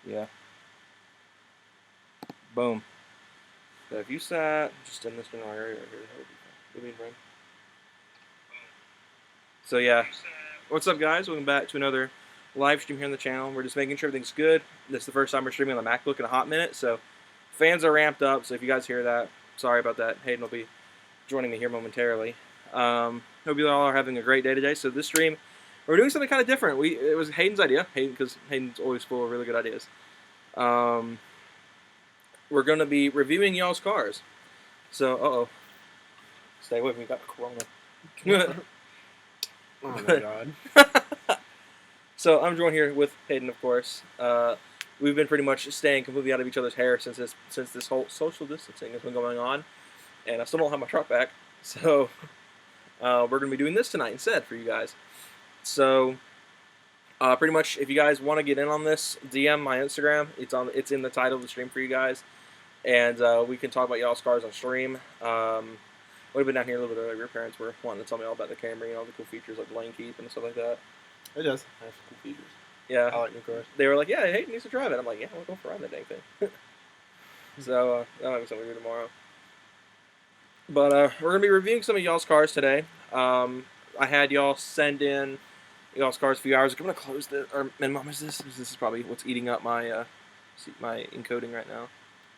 Yeah. Boom. So if you sat just in this general area right here, that would be fine. So yeah, what's up, guys? Welcome back to another live stream here on the channel. We're just making sure everything's good. This is the first time we're streaming on the MacBook in a hot minute, so fans are ramped up. So if you guys hear that, sorry about that. Hayden will be joining me here momentarily. Hope you all are having a great day today. So this stream, we're doing something kind of different. It was Hayden's idea, because Hayden's always full of really good ideas. We're going to be reviewing y'all's cars. So, stay with me. We got Corona. Oh my god. So I'm joined here with Hayden, of course. We've been pretty much staying completely out of each other's hair since this whole social distancing has been going on, and I still don't have my truck back. So we're going to be doing this tonight instead for you guys. So pretty much, if you guys want to get in on this, DM my Instagram. It's in the title of the stream for you guys, and we can talk about y'all's cars on stream. Would have been down here a little bit earlier. Your parents were wanting to tell me all about the Camry and all the cool features like lane keep and stuff like that. It does have cool features. Yeah. I like new cars. They were like, yeah, Hayden needs to drive it. I'm like, yeah, we'll go for a ride that dang thing. So that might be something we do tomorrow. But we're going to be reviewing some of y'all's cars today. I had y'all send in y'all's cars a few hours ago. I'm going to close this. Or, and Mom, this is probably what's eating up my my encoding right now.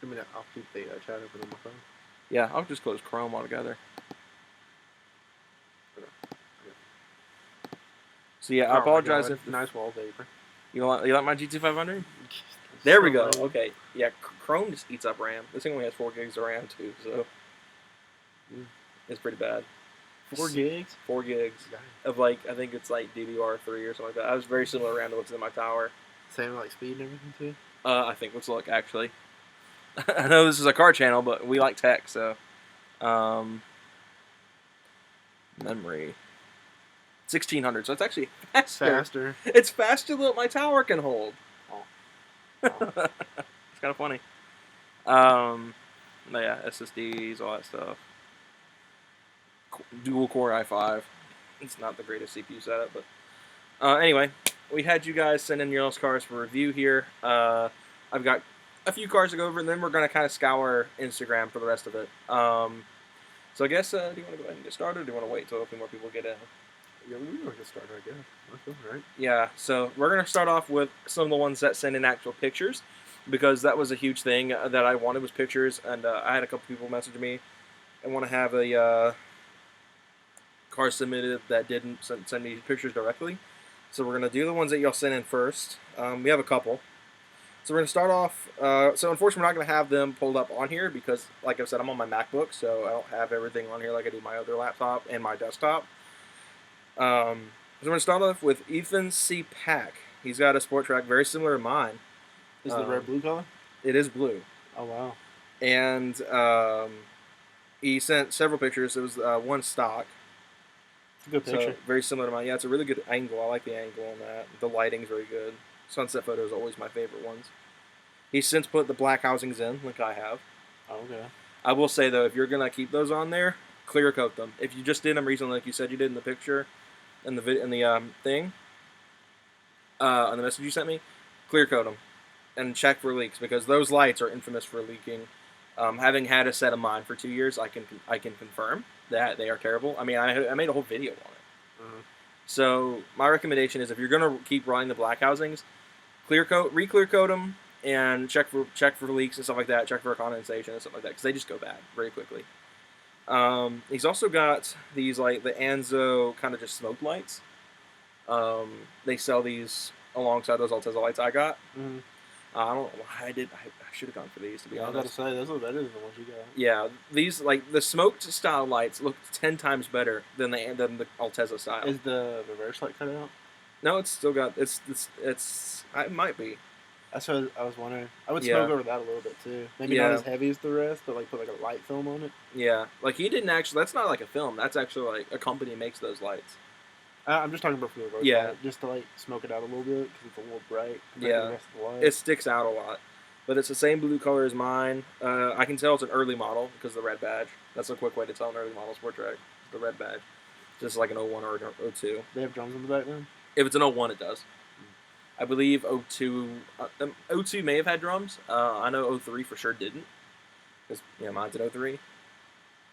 I mean, I'll keep the chat open on my phone. Yeah, I'll just close Chrome altogether. So yeah, I apologize if nice wallpaper. You like my GT500? There we go. Okay, yeah, Chrome just eats up RAM. This thing only has 4 gigs of RAM too, so it's pretty bad. 4 gigs? 4 gigs of I think it's like DDR3 or something like that. I was very similar RAM to what's in my tower. Same like speed and everything too. I think. Let's look actually. I know this is a car channel, but we like tech, so memory 1600. So it's actually faster. It's faster than what my tower can hold. Oh. It's kind of funny. But yeah, SSDs, all that stuff. Dual core i5. It's not the greatest CPU setup, but anyway, we had you guys send in your cars for review here. I've got a few cars to go over, and then we're going to kind of scour Instagram for the rest of it. So I guess, do you want to go ahead and get started, or do you want to wait until a few more people get in? Yeah, we can get started, I guess. That's right. Yeah, so we're going to start off with some of the ones that send in actual pictures, because that was a huge thing that I wanted was pictures, and I had a couple people message me and want to have a car submitted that didn't send me pictures directly. So we're going to do the ones that y'all sent in first. We have a couple. So we're going to start off, so unfortunately we're not going to have them pulled up on here because, like I said, I'm on my MacBook, so I don't have everything on here like I do my other laptop and my desktop. So we're going to start off with Ethan C. Pack. He's got a sport track very similar to mine. Is the red blue color? It is blue. Oh, wow. And he sent several pictures. It was one stock. It's a good picture. So, very similar to mine. Yeah, it's a really good angle. I like the angle on that. The lighting's very good. Sunset photos are always my favorite ones. He's since put the black housings in, like I have. Oh, okay. I will say, though, if you're going to keep those on there, clear coat them. If you just did them recently, like you said you did in the picture, in the thing, on the message you sent me, clear coat them. And check for leaks, because those lights are infamous for leaking. Having had a set of mine for 2 years, I can confirm that they are terrible. I mean, I made a whole video on it. Mm-hmm. So my recommendation is if you're gonna keep running the black housings, re-clear coat them, and check for leaks and stuff like that. Check for condensation and stuff like that, because they just go bad very quickly. He's also got these like the Anzo kind of just smoke lights. They sell these alongside those Altezza lights I got. Mm-hmm. I don't know why I did. I should have gone for these, to be honest. I was about to say, those are better than the ones you got. Yeah, these, like, the smoked style lights look 10 times better than the Altezza style. Is the reverse light cut out? No, it's still got, it might be. That's what I was wondering. I would smoke over that a little bit, too. Maybe not as heavy as the rest, but, like, put, like, a light film on it. Yeah, like, he didn't actually, that's not, like, a film. That's actually, like, a company makes those lights. I'm just talking about for the reverse light, just to, like, smoke it out a little bit, because it's a little bright compared to the rest of the light. It sticks out a lot. But it's the same blue color as mine. I can tell it's an early model because of the red badge. That's a quick way to tell an early model sport track. The red badge. Just like an 01 or an 02. They have drums in the back then? If it's an 01, it does. I believe '02 may have had drums. I know '03 for sure didn't, because mine's an '03.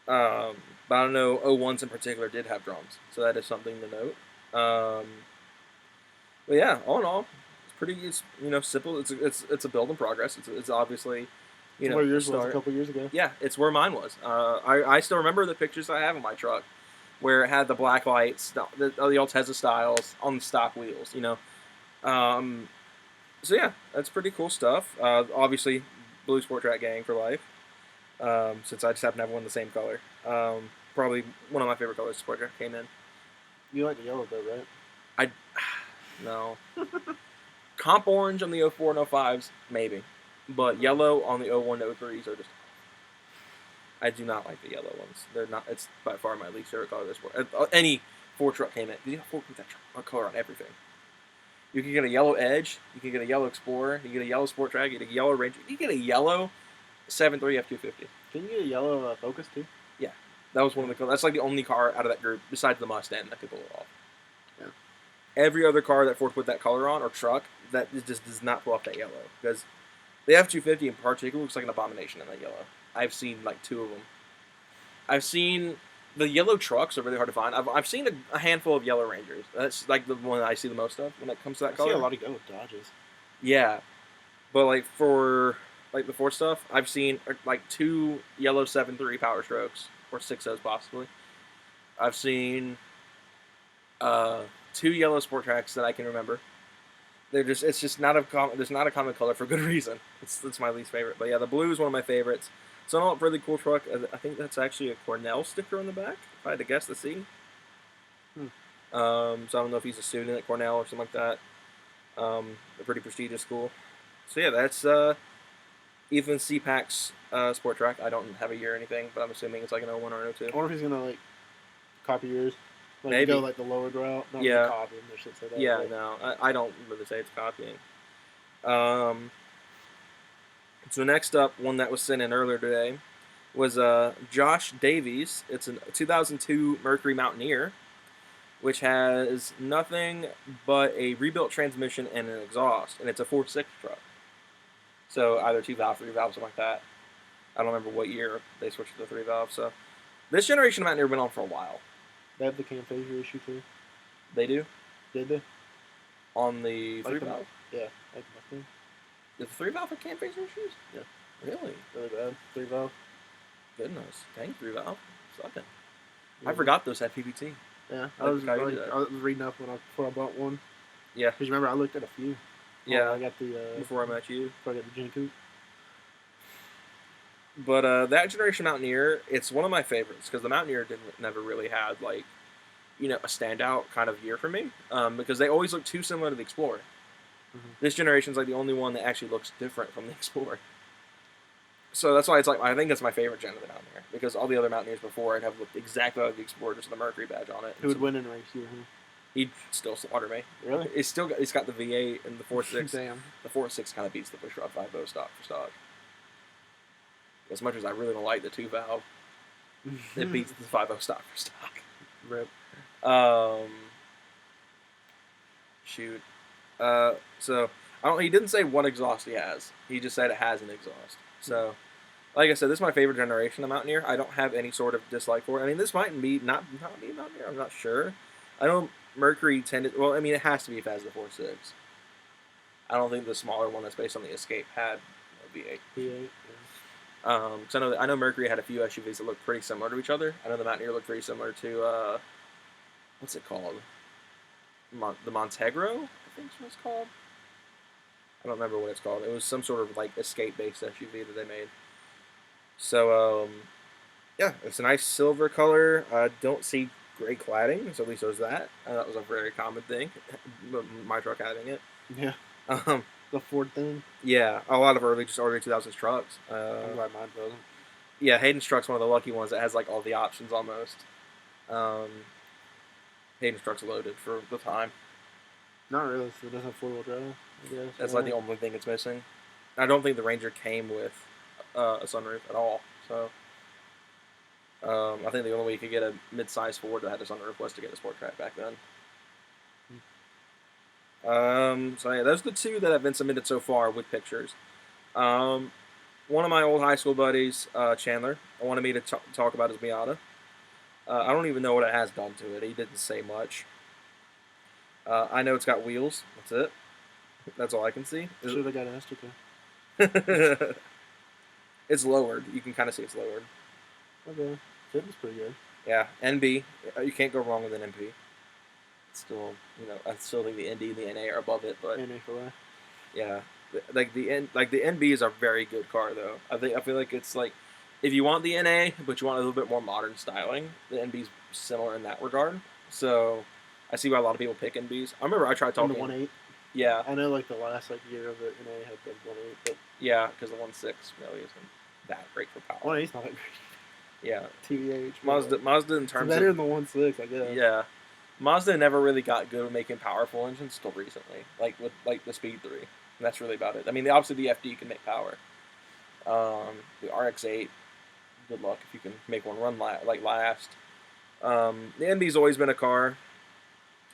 But I don't know '01s in particular did have drums, so that is something to note. But yeah, all in all, it's pretty. It's simple. It's a build in progress. It's obviously where yours was a couple years ago. Yeah, it's where mine was. I still remember the pictures I have in my truck, where it had the black lights, the Altezza styles on the stock wheels. So yeah, that's pretty cool stuff. Obviously, Blue Sport Track gang for life. Since I just happen to have one the same color. Probably one of my favorite colors Sport Track came in. You like the yellow though, right? No. Comp orange on the 04 and 05s, maybe. But yellow on the 01 and 03s are just... I do not like the yellow ones. They're not. It's by far my least favorite color. Any Ford truck came in. You Ford put that color on everything. You can get a yellow Edge. You can get a yellow Explorer. You can get a yellow Sport Track. You get a yellow Ranger. You can get a yellow 7.3 F250. Can you get a yellow Focus too? Yeah, that was one of the. That's like the only car out of that group besides the Mustang that could pull it off. Yeah. Every other car that Ford put that color on or truck that just does not pull off that yellow, because the F250 in particular looks like an abomination in that yellow. I've seen like 2 of them. I've seen the yellow trucks are really hard to find. I've seen a handful of yellow Rangers. That's like the one that I see the most of when it comes to that color. I see a lot of yellow Dodges. Yeah, but like for like the Ford stuff, I've seen like 2 yellow 7.3 Power Strokes or 6.0s possibly. I've seen 2 yellow Sport Tracks that I can remember. It's just not there's not a common color for good reason. It's my least favorite. But yeah, the blue is one of my favorites. It's a really cool truck. I think that's actually a Cornell sticker on the back, if I had to guess the C. So I don't know if he's a student at Cornell or something like that. A pretty prestigious school. So yeah, that's Ethan CPAC's Sport Track. I don't have a year or anything, but I'm assuming it's like an 01 or an 02. I wonder if he's gonna like copy yours. Like Maybe go like the lowered route. Not yeah. Really copying. There should say that. Yeah, no, I don't really say it's copying. So next up, one that was sent in earlier today, was Josh Davies. It's a 2002 Mercury Mountaineer, which has nothing but a rebuilt transmission and an exhaust, and it's a 4.6 truck. So either 2-valve, 3-valve, something like that. I don't remember what year they switched to the 3-valve. So this generation of Mountaineer been on for a while. They have the cam phasure issue too. They do? Did they? On the 3-valve? Yeah, like nothing. Did the 3-valve have cam phasure issues? Yeah. Really? Really bad. 3-valve. Goodness. Dang, 3-valve. Sucking. Yeah. I forgot those had PPT. Yeah, I was reading up before I bought one. Yeah. Because remember, I looked at a few. Yeah. I got the... before I met you. Before I got the Gene Coupe. But that generation Mountaineer, it's one of my favorites, because the Mountaineer never really had, like, a standout kind of year for me, because they always look too similar to the Explorer. Mm-hmm. This generation's like the only one that actually looks different from the Explorer. So that's why it's like, I think it's my favorite gen of the Mountaineer, because all the other Mountaineers before it have looked exactly like the Explorer, just with the Mercury badge on it. Who would win in a race here? Huh? He'd still slaughter me. Really? It's got the V8 and the 4.6. Damn. The 4.6 kind of beats the Bushrod 5.0 stock for stock. As much as I really don't like the 2-valve, it beats the 5.0 stock for stock. Rip. Shoot. So he didn't say what exhaust he has. He just said it has an exhaust. So, like I said, this is my favorite generation of Mountaineer. I don't have any sort of dislike for it. I mean, this might be not be Mountaineer. I'm not sure. I know Mercury tended. Well, I mean, it has to be if it has the 4.6. I don't think the smaller one that's based on the Escape had a V8. V8. So I know Mercury had a few SUVs that looked pretty similar to each other. I know the Mountaineer looked pretty similar to what's it called? The Montegro, I think is what it's called. I don't remember what it's called. It was some sort of like Escape-based SUV that they made. So yeah, it's a nice silver color. I don't see gray cladding, so at least there's that. That was a very common thing. My truck having it. Yeah. The Ford thing? Yeah, a lot of early 2000s trucks. I'm glad mine doesn't. Yeah, Hayden's truck's one of the lucky ones that has like all the options almost. Hayden's truck's loaded for the time. Not really, so it doesn't have 4-wheel drive, I guess. That's like the only thing it's missing. I don't think the Ranger came with a sunroof at all, so I think the only way you could get a mid-size Ford that had a sunroof was to get a Sport Track back then. So yeah, those are the two that have been submitted so far with pictures. Um, one of my old high school buddies, Chandler, wanted me to talk about his Miata. I don't even know what it has done to it. He didn't say much. I know it's got wheels. That's it. That's all I can see. Should have got an Estico. It's lowered. You can kind of see it's lowered. Okay. Fitness pretty good. Yeah, NB. You can't go wrong with an NB. It's still, I still think the ND and the NA are above it, but NA for life. Yeah, like the NB is a very good car though. I feel like it's like if you want the NA but you want a little bit more modern styling, the NB's similar in that regard. So I see why a lot of people pick NBs. I remember I tried talking. And the 1.8. Yeah. I know like the last year of the NA had the 1.8, but yeah, because the 1.6 really isn't that great for power. 1.8's not that great. Yeah. TBH. Mazda in terms better of than the 1.6, I guess. Yeah. Mazda never really got good at making powerful engines until recently, like with the Speed 3. And that's really about it. I mean, obviously the FD can make power. The RX-8, good luck if you can make one run last. The NB's always been a car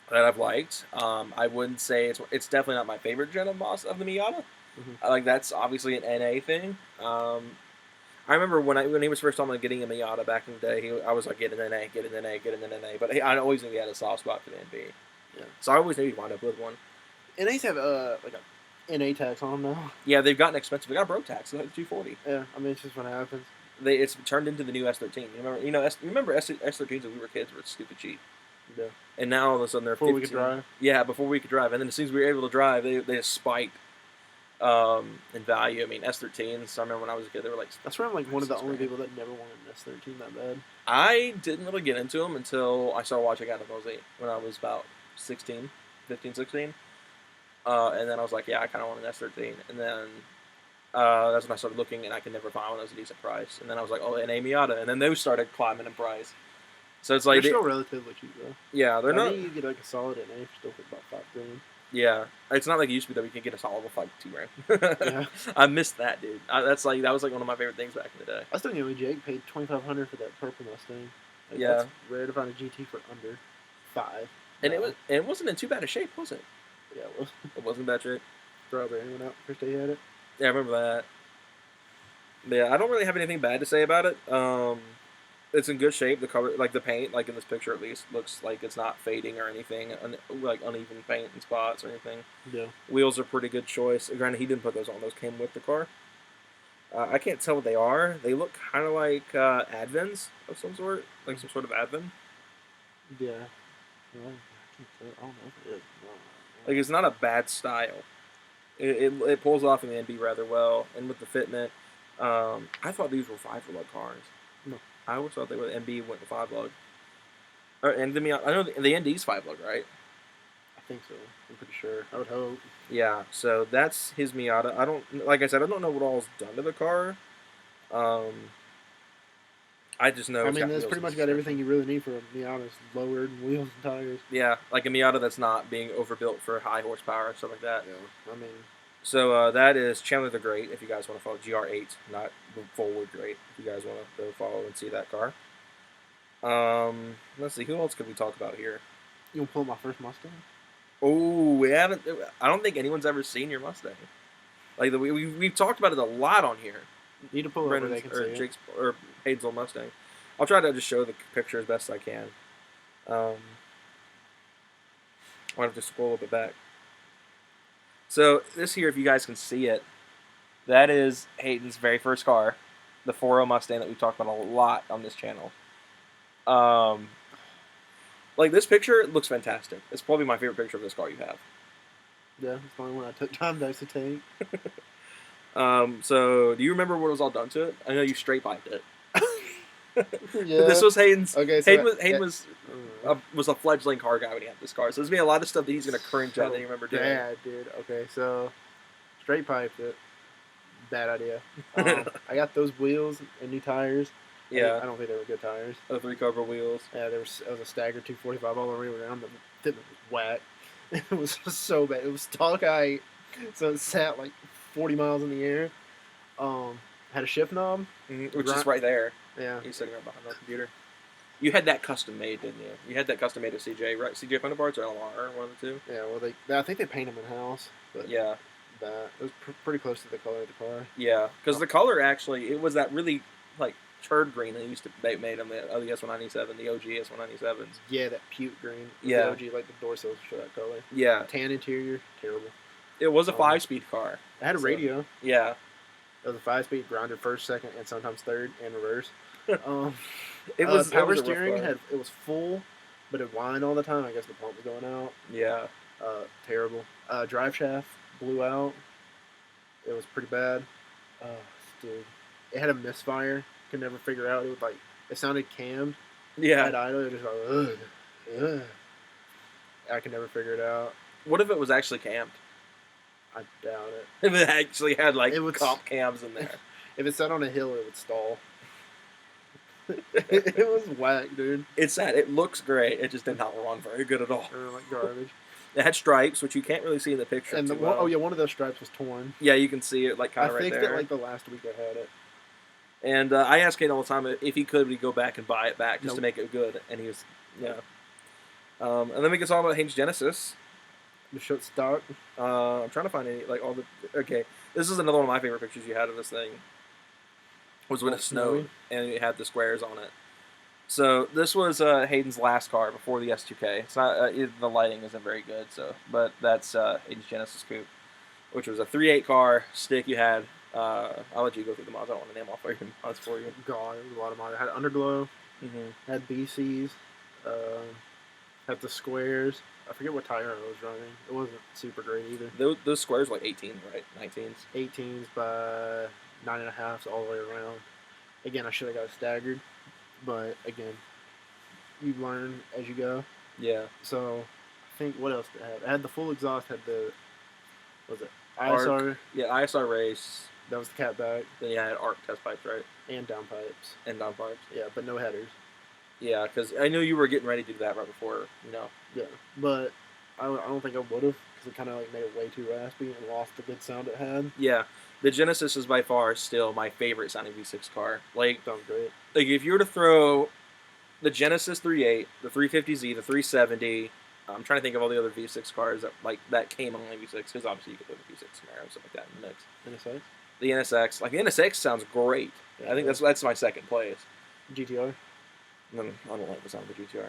that I've liked. I wouldn't say it's definitely not my favorite gen of the Miata. Mm-hmm. That's obviously an NA thing. I remember when he was first talking about getting a Miata back in the day, I was like, get an NA, get an NA, get an NA. But I always knew he had a soft spot for the NB. Yeah. So I always knew he'd wind up with one. NAs have like a NA tax on them now. Yeah, they've gotten expensive. They got a bro tax, like 240. Yeah, I mean it's just what happens. It's turned into the new S13. Remember S13s when we were kids were stupid cheap. Yeah. And now all of a sudden they're 15. We could drive. Yeah, before we could drive, and then as soon as we were able to drive, they just spiked in value. I mean, S13s. I remember when I was a kid, they were like. That's why I'm like one of the only people that never wanted an S13 that bad. I didn't really get into them until I started watching Adam Mosey when I was about 15, 16. And then I was like, yeah, I kind of want an S13. And then that's when I started looking, and I could never find one that was a decent price. And then I was like, oh, an Miata. And then those started climbing in price. So it's like they're still relatively cheap though. Yeah, they're not. I think you get like a solid NA for still for about $5,000. Yeah, it's not like it used to be that we could get a solid for like $2,000. Yeah, I missed that, dude. That was like one of my favorite things back in the day. I still know Jake paid $2,500 for that purple Mustang. Like, yeah, that's rare to find a GT for under $5,000. And it wasn't in too bad a shape, was it? Yeah, it was. It wasn't bad shape. Strawberry went out first day he had it. Yeah, I remember that. But yeah, I don't really have anything bad to say about it. It's in good shape. The color, like the paint, like in this picture at least, looks like it's not fading or anything, like uneven paint in spots or anything. Yeah. Wheels are pretty good choice. Granted, he didn't put those on; those came with the car. I can't tell what they are. They look kind of like Advents of some sort, like some sort of Advent. Yeah. I don't know if it is. Like it's not a bad style. It pulls off in the NB rather well, and with the fitment, I thought these were 5-lug cars. No. I always thought they were NB went to 5-lug. And I know the ND's 5-lug, right? I think so. I'm pretty sure. I would hope. Yeah. So that's his Miata. Like I said, I don't know what all's done to the car. I just know. I mean, that's pretty much got everything you really need for a Miata: lowered wheels and tires. Yeah, like a Miata that's not being overbuilt for high horsepower and stuff like that. Yeah. I mean. So that is Chandler the Great. If you guys want to follow GR8, not the Forward Great. If you guys want to go follow and see that car. Let's see. Who else could we talk about here? You want to pull my first Mustang? Oh, we haven't. I don't think anyone's ever seen your Mustang. Like we've talked about it a lot on here. You need to pull it over or Jake's or Hayden's old Mustang. I'll try to just show the picture as best I can. I'll have to scroll a little bit back. So this here, if you guys can see it, that is Hayden's very first car, the 4.0 Mustang that we've talked about a lot on this channel. Like this picture looks fantastic. It's probably my favorite picture of this car you have. Yeah, it's the only one I took time to actually take. So do you remember what was all done to it? I know you straight piped it. Yeah. This was Hayden's. Okay, so Hayden was a fledgling car guy when he had this car. So there's gonna be a lot of stuff that he's gonna cringe at that you remember doing. Yeah, I did. Okay, so straight piped it. Bad idea. I got those wheels and new tires. Yeah, I don't think they were good tires. The 3 Cobra wheels. Yeah, it was a Stagger 245 all the way around. The fitment was whack. It was so bad. It was tall guy, so it sat like 40 miles in the air. Had a shift knob, which is right there. Yeah, he's sitting right behind the computer. You had that custom made, didn't you? You had that custom made at CJ, right? CJ Photo Parts or LMR, one of the two. Yeah, well, I think they paint them in house, but Yeah, that it was pretty close to the color of the car. yeah. Because the color actually, it was that really like turd green they used to they made them the S197, the OG S197s. Yeah, that puke green. Yeah. The OG, like the door sills show that color. Yeah, Tan interior, terrible. it was a 5-speed car. It had a So, radio. Yeah, It was a 5-speed, grounded first, second, and sometimes third and reverse. it was power it was a rough steering car. it was full, but it whined all the time. I guess the pump was going out. Yeah, Terrible. Drive shaft blew out. It was pretty bad. Dude, it had a misfire. Could never figure out. It was like it sounded cammed. yeah. At idle, it was just like ugh, ugh. I could never figure it out. What if it was actually camped? I doubt it. If it actually had like It would- comp cams in there. If it sat on a hill, it would stall. It was whack, dude. It's sad. It looks great. It just did not run very good at all. Like garbage. It had stripes, which you can't really see in the picture. And too well. oh yeah, one of those stripes was torn. Yeah, you can see it like kind I of right fixed there. it like the last week I had it. And I asked Kate all the time if he could, would he go back and buy it back just to Nope. make it good? And he was, yeah. And then we can talk about Haynes Genesis. The shit stock. I'm trying to find any like all the. Okay, this is another one of my favorite pictures you had of this thing. Was when Oh, it snowed snowy? and it had the squares on it. So this was Hayden's last car before the S2K. It's not the lighting isn't very good, so but that's Hayden's Genesis coupe, which was a 3.8 car stick. You had. I'll let you go through the mods. I don't want to name off every mods for you. God, it was a lot of mine. It had underglow. Mm-hmm. Had BCs. Had the squares. I forget what tire I was running. It wasn't super great either. Those squares were like 18, right? 19s. 18s by 9.5s all the way around. Again, I should have got it staggered, but again, you learn as you go. Yeah. So, I think what else did it have? It had the full exhaust. Had the what was it Arc. ISR? Yeah, ISR race. That was the catback Then you had ARC test pipes, right? and downpipes. And down pipes. Yeah, but no headers. Yeah, because I knew you were getting ready to do that right before, you know. Yeah, but I don't think I would have because it kind of like made it way too raspy and lost the good sound it had. Yeah, the Genesis is by far still my favorite sounding V6 car. Like Sounds great. if you were to throw the Genesis 3.8, the 350Z, the 370, I'm trying to think of all the other V6 cars that came on the V6 because obviously you could put the V6 Camaro stuff like that in the mix. NSX, The NSX, the NSX sounds great. Yeah, I think that's my second place. GTR. I don't like the sound of the GTR.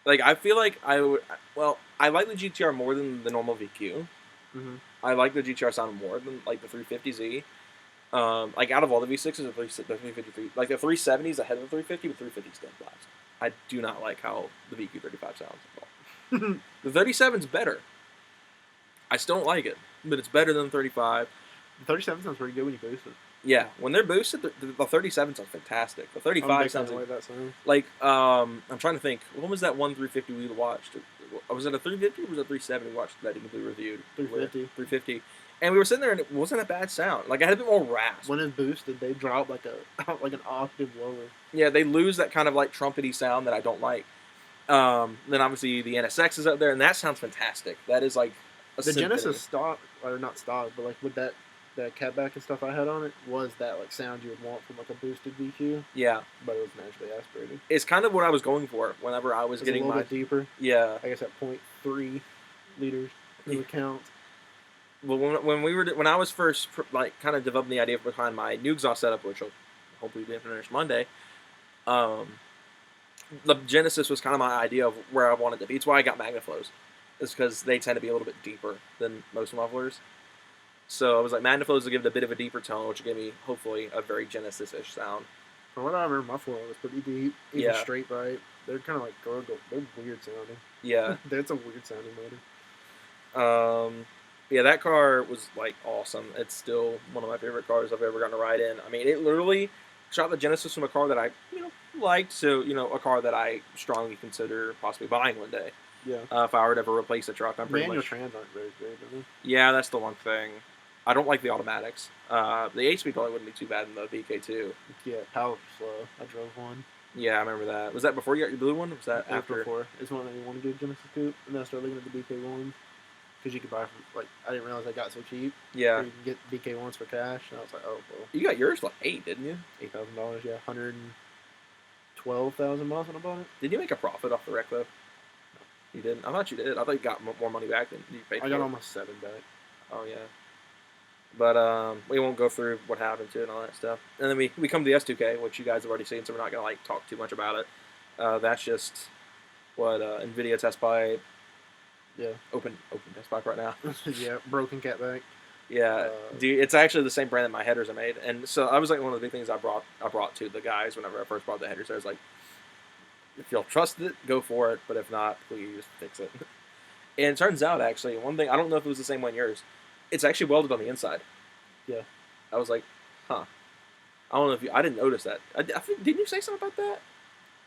Like I feel like I would. Well, I like the GTR more than the normal VQ. Mm-hmm. I like the GTR sound more than like the 350Z. Like out of all the V6s, the 353, like the 370s ahead of the 350, but 350's dead last. I do not like how the VQ35 sounds at all. The 37's better. I still don't like it, but it's better than the 35. The 37 sounds pretty good when you boost it. Yeah, when they're boosted, the 37 sounds fantastic. The 35 sounds like that sound. like I'm trying to think. When was that one 350 we watched? Was it a 350 or was it a 370 we watched that we reviewed? 350. 350. And we were sitting there and it wasn't a bad sound. Like I had a bit more rasp. When it's boosted, they drop like an octave lower. Yeah, they lose that kind of like trumpety sound that I don't like. Then obviously the NSX is up there and that sounds fantastic. That is like a The symphony. Genesis stock, or not stock, but like with that catback and stuff I had on it, was that like sound you would want from like a boosted VQ, Yeah, but it was naturally aspirated. it's kind of what I was going for whenever I was It's getting a little my bit deeper. yeah. I guess at 0.3 liters per Yeah. count. Well, when I was first like kind of developing the idea behind my new exhaust setup, which will hopefully be finished Monday, the Genesis was kind of my idea of where I wanted to be. It's why I got Magnaflows, is because they tend to be a little bit deeper than most mufflers. So I was like, Magnaflows will give it a bit of a deeper tone, which will give me hopefully a very Genesis-ish sound. From what I remember, my floor was pretty deep. Even Yeah. straight right. They're kind of like gurgle. They're weird sounding. Yeah. That's a weird sounding motor. Yeah, that car was like awesome. It's still one of my favorite cars I've ever gotten to ride in. I mean, it literally shot the Genesis from a car that I, liked to, a car that I strongly consider possibly buying one day. Yeah. If I were to ever replace the truck, I'm pretty Manual much. trans aren't very good, are they? Yeah, that's the one thing. I don't like the automatics. The 8-speed probably wouldn't be too bad in the VK2. Yeah, power slow. I drove one. Yeah, I remember that. Was that before you got your blue one? Or was that after? Before. It's one that you want to get Genesis Coupe, and then I started looking at the BK ones because you could buy from I didn't realize they got so cheap. Yeah. Where you can get BK ones for cash, and I was like, oh well, You got yours for like $8, didn't you? $8,000. Yeah, 12,000 miles when I bought it. Did you make a profit off the wreck though? You didn't. I thought you did. I thought you got more money back than you paid. I got almost 7 back. Oh yeah. But we won't go through what happened to it and all that stuff. And then we come to the S2K, which you guys have already seen, so we're not gonna like talk too much about it. That's just what NVIDIA test pipe. Yeah. Open test pipe right now. Yeah, broken catback. Yeah, dude, it's actually the same brand that my headers are made, and so I was like one of the big things I brought to the guys whenever I first brought the headers. I was like, if you'll trust it, go for it, but if not, please fix it. And it turns out actually one thing, I don't know if it was the same one yours, it's actually welded on the inside. Yeah. I was like, huh. I don't know if I didn't notice that. I think, didn't you say something about that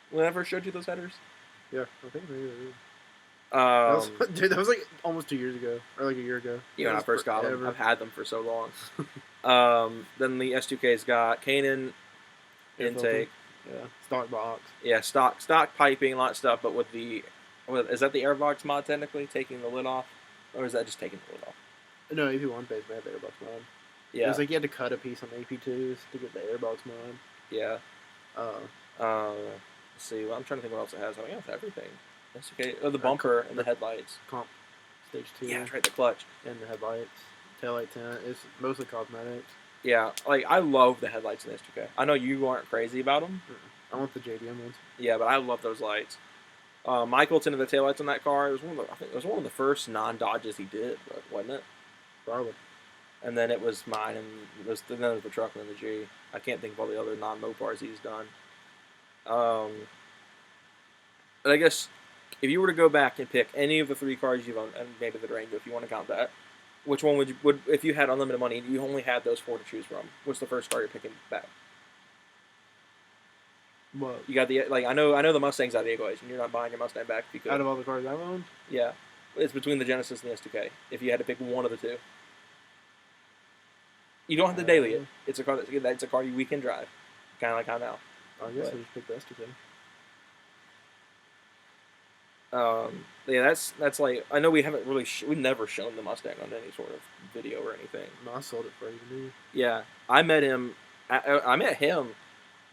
when I first showed you those headers? Yeah, I think maybe they did. Dude, that was like almost 2 years ago, or like a year ago. Yeah, when I first got them. I've had them for so long. Then the S2K's got Kanan intake. Yeah, stock box. Yeah, stock piping, a lot of stuff, but with the... Is that the airbox mod technically, taking the lid off? Or is that just taking the lid off? No, AP1 basically had the airbox mod. Yeah. It was like you had to cut a piece on the AP2s to get the airbox mod. Yeah. Let's see, well, I'm trying to think what else it has. I think it's everything. That's okay. Oh, the bumper and the headlights. Comp stage 2. Yeah, that's right, the clutch. And the headlights. Taillight tent. It's mostly cosmetics. Yeah, like, I love the headlights in the S2K. I know you aren't crazy about them. I want the JDM ones. Yeah, but I love those lights. Michael tinted the taillights on that car. I think it was one of the first non-Dodges he did, wasn't it? Probably. And then it was mine, and then it was the truck and then the G. I can't think of all the other non-Mopars he's done. But I guess if you were to go back and pick any of the 3 cars you've owned, and maybe the Durango if you want to count that, which one would if you had unlimited money and you only had those 4 to choose from? What's the first car you're picking back? What? You got the I know the Mustang's out of the equation. You're not buying your Mustang back if you could. Out of all the cars I've owned? Yeah, it's between the Genesis and the S2K. If you had to pick one of the 2, you don't have to daily it. It's a car that's a car we can drive, kind of like how now. I guess I just picked the S2K. Yeah, that's like I know we haven't really we've never shown the Mustang on any sort of video or anything. No, I sold it for $80. Yeah, I met him. I met him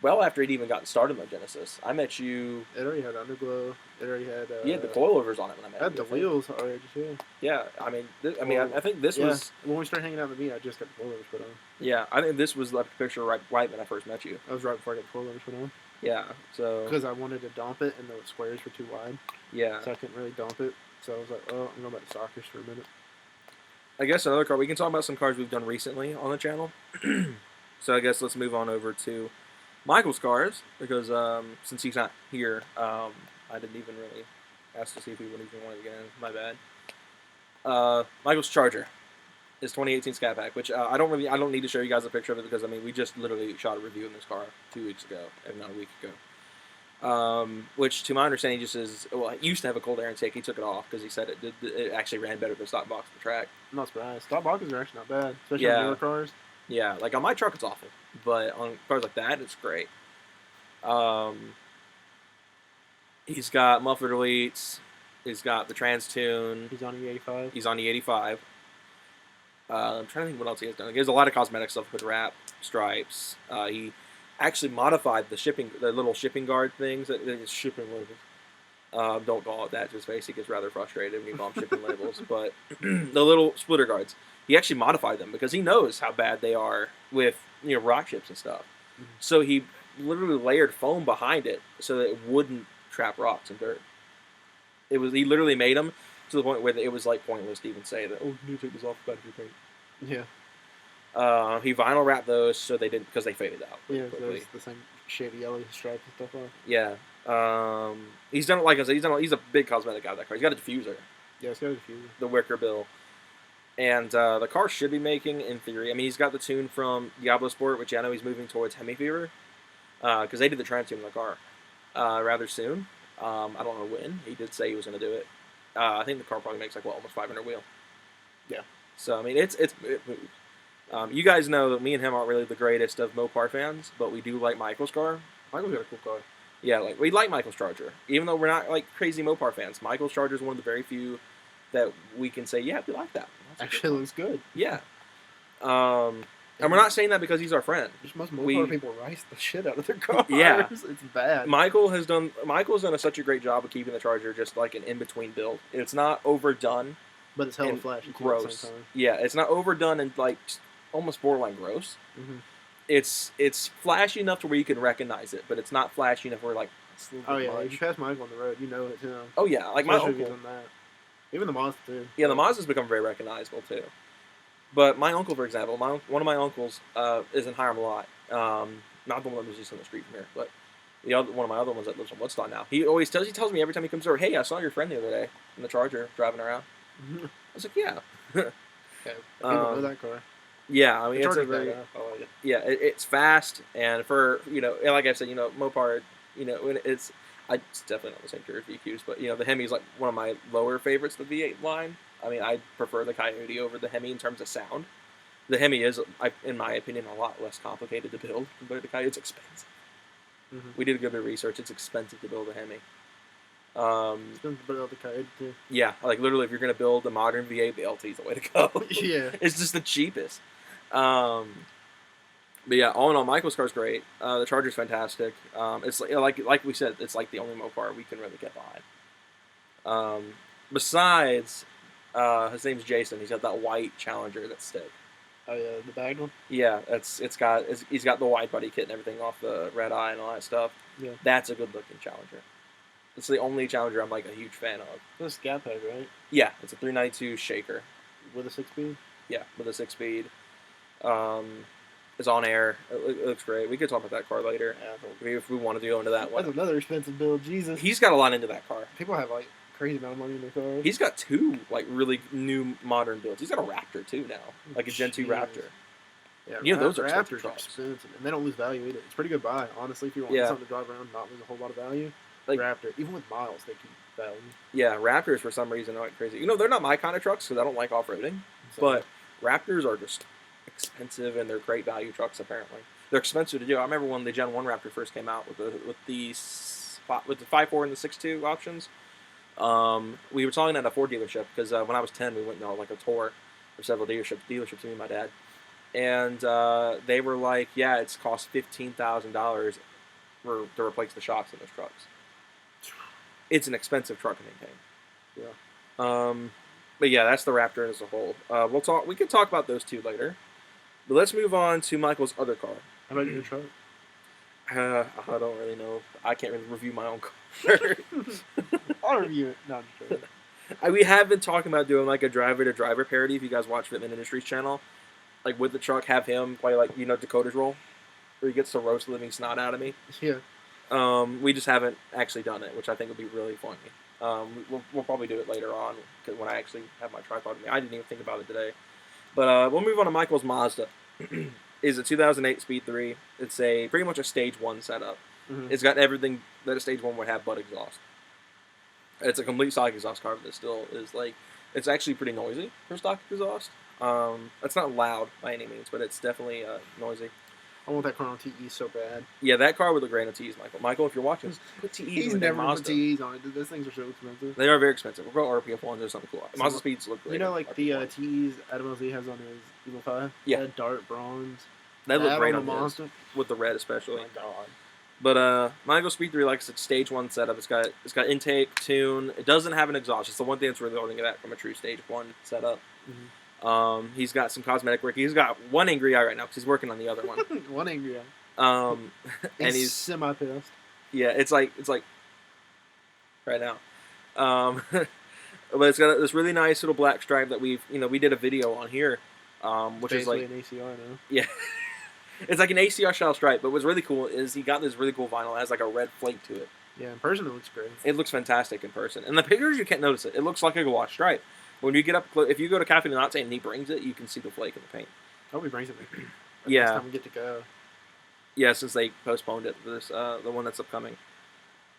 well after he'd even gotten started on the Genesis. I met you. It already had underglow. It already had. You had the coilovers on it when I met you. I had you. the wheels already too. Yeah, I mean, I think this was when we started hanging out with me. I just got the coilovers put on. Yeah, I think this was like a picture right when I first met you. That was right before I got the coilovers put on. Yeah, so because I wanted to dump it and the squares were too wide. Yeah, so I couldn't really dump it. So I was like, oh, I'm going back to Sockers for a minute. I guess another car. We can talk about some cars we've done recently on the channel. So I guess let's move on over to Michael's cars because since he's not here, I didn't even really ask to see if he would even want to get in. My bad. Michael's Charger. His 2018 Scat Pack, which I don't need to show you guys a picture of it because I mean we just literally shot a review in this car 2 weeks ago, if not a week ago. Which to my understanding just is it used to have a cold air intake. He took it off because he said it actually ran better than stock box on the track. I'm not surprised. Stock boxes are actually not bad, especially on newer cars. Yeah, like on my truck it's awful, but on cars like that it's great. He's got muffler deletes. He's got the trans tune. He's on the 85. He's on the 85. I'm trying to think what else he has done. He has a lot of cosmetic stuff with wrap, stripes. He actually modified the little shipping guard things. Shipping labels. Don't call it that. His face, he gets rather frustrated when you call them shipping labels. But the little splitter guards, he actually modified them because he knows how bad they are with rock chips and stuff. Mm-hmm. So he literally layered foam behind it so that it wouldn't trap rocks and dirt. He literally made them to the point where it was like pointless to even say that. Oh, you need to take this off the back of your paint. Yeah. He vinyl wrapped those so they didn't because they faded out. Yeah, those the same shady yellow stripes and stuff on. Yeah. He's done it like I said. He's a big cosmetic guy. That car. He's got a diffuser. Yeah, he's got a diffuser. The wicker bill. And the car should be making, in theory. I mean, he's got the tune from Diablo Sport, which I know he's moving towards Hemi Fever, because they did the trans tune in the car rather soon. I don't know when. He did say he was going to do it. I think the car probably makes almost 500 wheel. Yeah. So I mean, it moves. You guys know that me and him aren't really the greatest of Mopar fans, but we do like Michael's car. Michael's got a cool car. Yeah, we like Michael's Charger, even though we're not crazy Mopar fans. Michael's Charger is one of the very few that we can say, yeah, we like that. Actually looks good. Yeah. And we're not saying that because he's our friend. Just most Mopar people rice the shit out of their cars. Yeah. It's bad. Michael's done such a great job of keeping the Charger just like an in-between build. It's not overdone. But it's hella and flashy. Gross. At the same time. Yeah, it's not overdone and like almost borderline gross. Mm-hmm. It's flashy enough to where you can recognize it, but it's not flashy enough where like. Oh yeah, if you pass Michael on the road, you know it's him. Oh yeah, like Especially my if he's uncle. done that. Even the Mazda too. Yeah, the Mazda's become very recognizable too. But my uncle, for example, one of my uncles is in Hiram a lot. Not the one that lives just on the street from here, but one of my other ones that lives in Woodstock now. He tells me every time he comes over, "Hey, I saw your friend the other day in the Charger driving around." Mm-hmm. I was like, "Yeah." Okay. People know that car. Yeah, I mean, it's a Charger's very badass. I like it. yeah, it's fast, and for like I said, Mopar, it's definitely not the same tier as VQs, but the Hemi's like one of my lower favorites, the V8 line. I mean, I prefer the Coyote over the Hemi in terms of sound. The Hemi is, in my opinion, a lot less complicated to build compared to the Coyote. It's expensive. Mm-hmm. We did a good bit of research. It's expensive to build a Hemi. It's going to build the Coyote too. Yeah, like literally, if you're going to build a modern V8, the LT is the way to go. Yeah. It's just the cheapest. But yeah, all in all, Michael's car's great. The Charger's fantastic. It's like we said, it's like the only Mopar we can really get behind. Besides, his name's Jason. He's got that white Challenger that's stick. Oh yeah, the bagged one. Yeah, he's got the wide body kit and everything off the red eye and all that stuff. Yeah. That's a good looking Challenger. It's the only Challenger I'm like a huge fan of. That's a scat pack, right? Yeah, it's a 392 shaker. With a 6-speed. Yeah, with a 6-speed. It's on air. It looks great. We could talk about that car later if we wanted to go into that one. That's another expensive build. Jesus. He's got a lot into that car. People have like crazy amount of money in their cars. He's got two like really new modern builds. He's got a Raptor too now, like a Gen 2 Raptor. Yeah, those are Raptors expensive are expensive, and they don't lose value either. It's a pretty good buy, honestly. If you want something to drive around, and not lose a whole lot of value. Like Raptor, even with miles, they keep value. Yeah, Raptors for some reason are like crazy. They're not my kind of trucks because I don't like off-roading. But Raptors are just expensive and they're great value trucks. Apparently, they're expensive to do. I remember when the Gen 1 Raptor first came out with the 5.4 and the 6.2 options. We were talking at a Ford dealership because when I was 10, we went on like a tour of several dealerships, me and my dad, and they were like, "Yeah, it's cost $15,000 to replace the shocks in those trucks." It's an expensive truck to maintain. Yeah. But yeah, that's the Raptor as a whole. We can talk about those two later. But let's move on to Michael's other car. How about your truck? I don't really know. I can't really review my own car. I'll review it. No, I'm just joking. We have been talking about doing like a driver-to-driver parody. If you guys watch Fitment Industries channel, like with the truck, have him play like Dakota's role, where he gets to roast the living snot out of me. Yeah. We just haven't actually done it, which I think would be really funny. We'll probably do it later on when I actually have my tripod with me. I didn't even think about it today. But we'll move on to Michael's Mazda. It's a 2008 Speed 3. It's pretty much a Stage 1 setup. Mm-hmm. It's got everything that a Stage 1 would have but exhaust. It's a complete stock exhaust car, but it still is it's actually pretty noisy for stock exhaust. It's not loud by any means, but it's definitely noisy. I want that car on TE so bad. Yeah, that car would look great on TEs, Michael. Michael, if you're watching, put TEs He's in never Mazda. put TEs on it. Those things are so expensive. They are very expensive. We'll go RPF ones or something cool. So Mazda Speeds look great. You know, like the TEs Adam LZ has on his Evo 5? Yeah. Dark bronze. They look great on on the his, Mazda. with the red Oh especially. my god. But Michael Speed 3 likes its Stage 1 setup. It's got intake, tune. It doesn't have an exhaust. It's the one thing that's really holding it back from a true Stage 1 setup. Mm-hmm. He's got some cosmetic work. He's got one angry eye right now because he's working on the other one. One angry eye. And he's semi pissed. Yeah, it's like right now. But it's got this really nice little black stripe that we did a video on here, which is like an ACR now. Yeah, it's like an ACR style stripe. But what's really cool is he got this really cool vinyl that has like a red flake to it. Yeah, in person it looks great. It looks fantastic in person. In the pictures you can't notice it. It looks like a gouache stripe. When you get up close, if you go to Cafe Latte and he brings it, you can see the flake in the paint. I hope he brings it. Yeah. Next time we get to go. Yeah, since they postponed it for this, the one that's upcoming.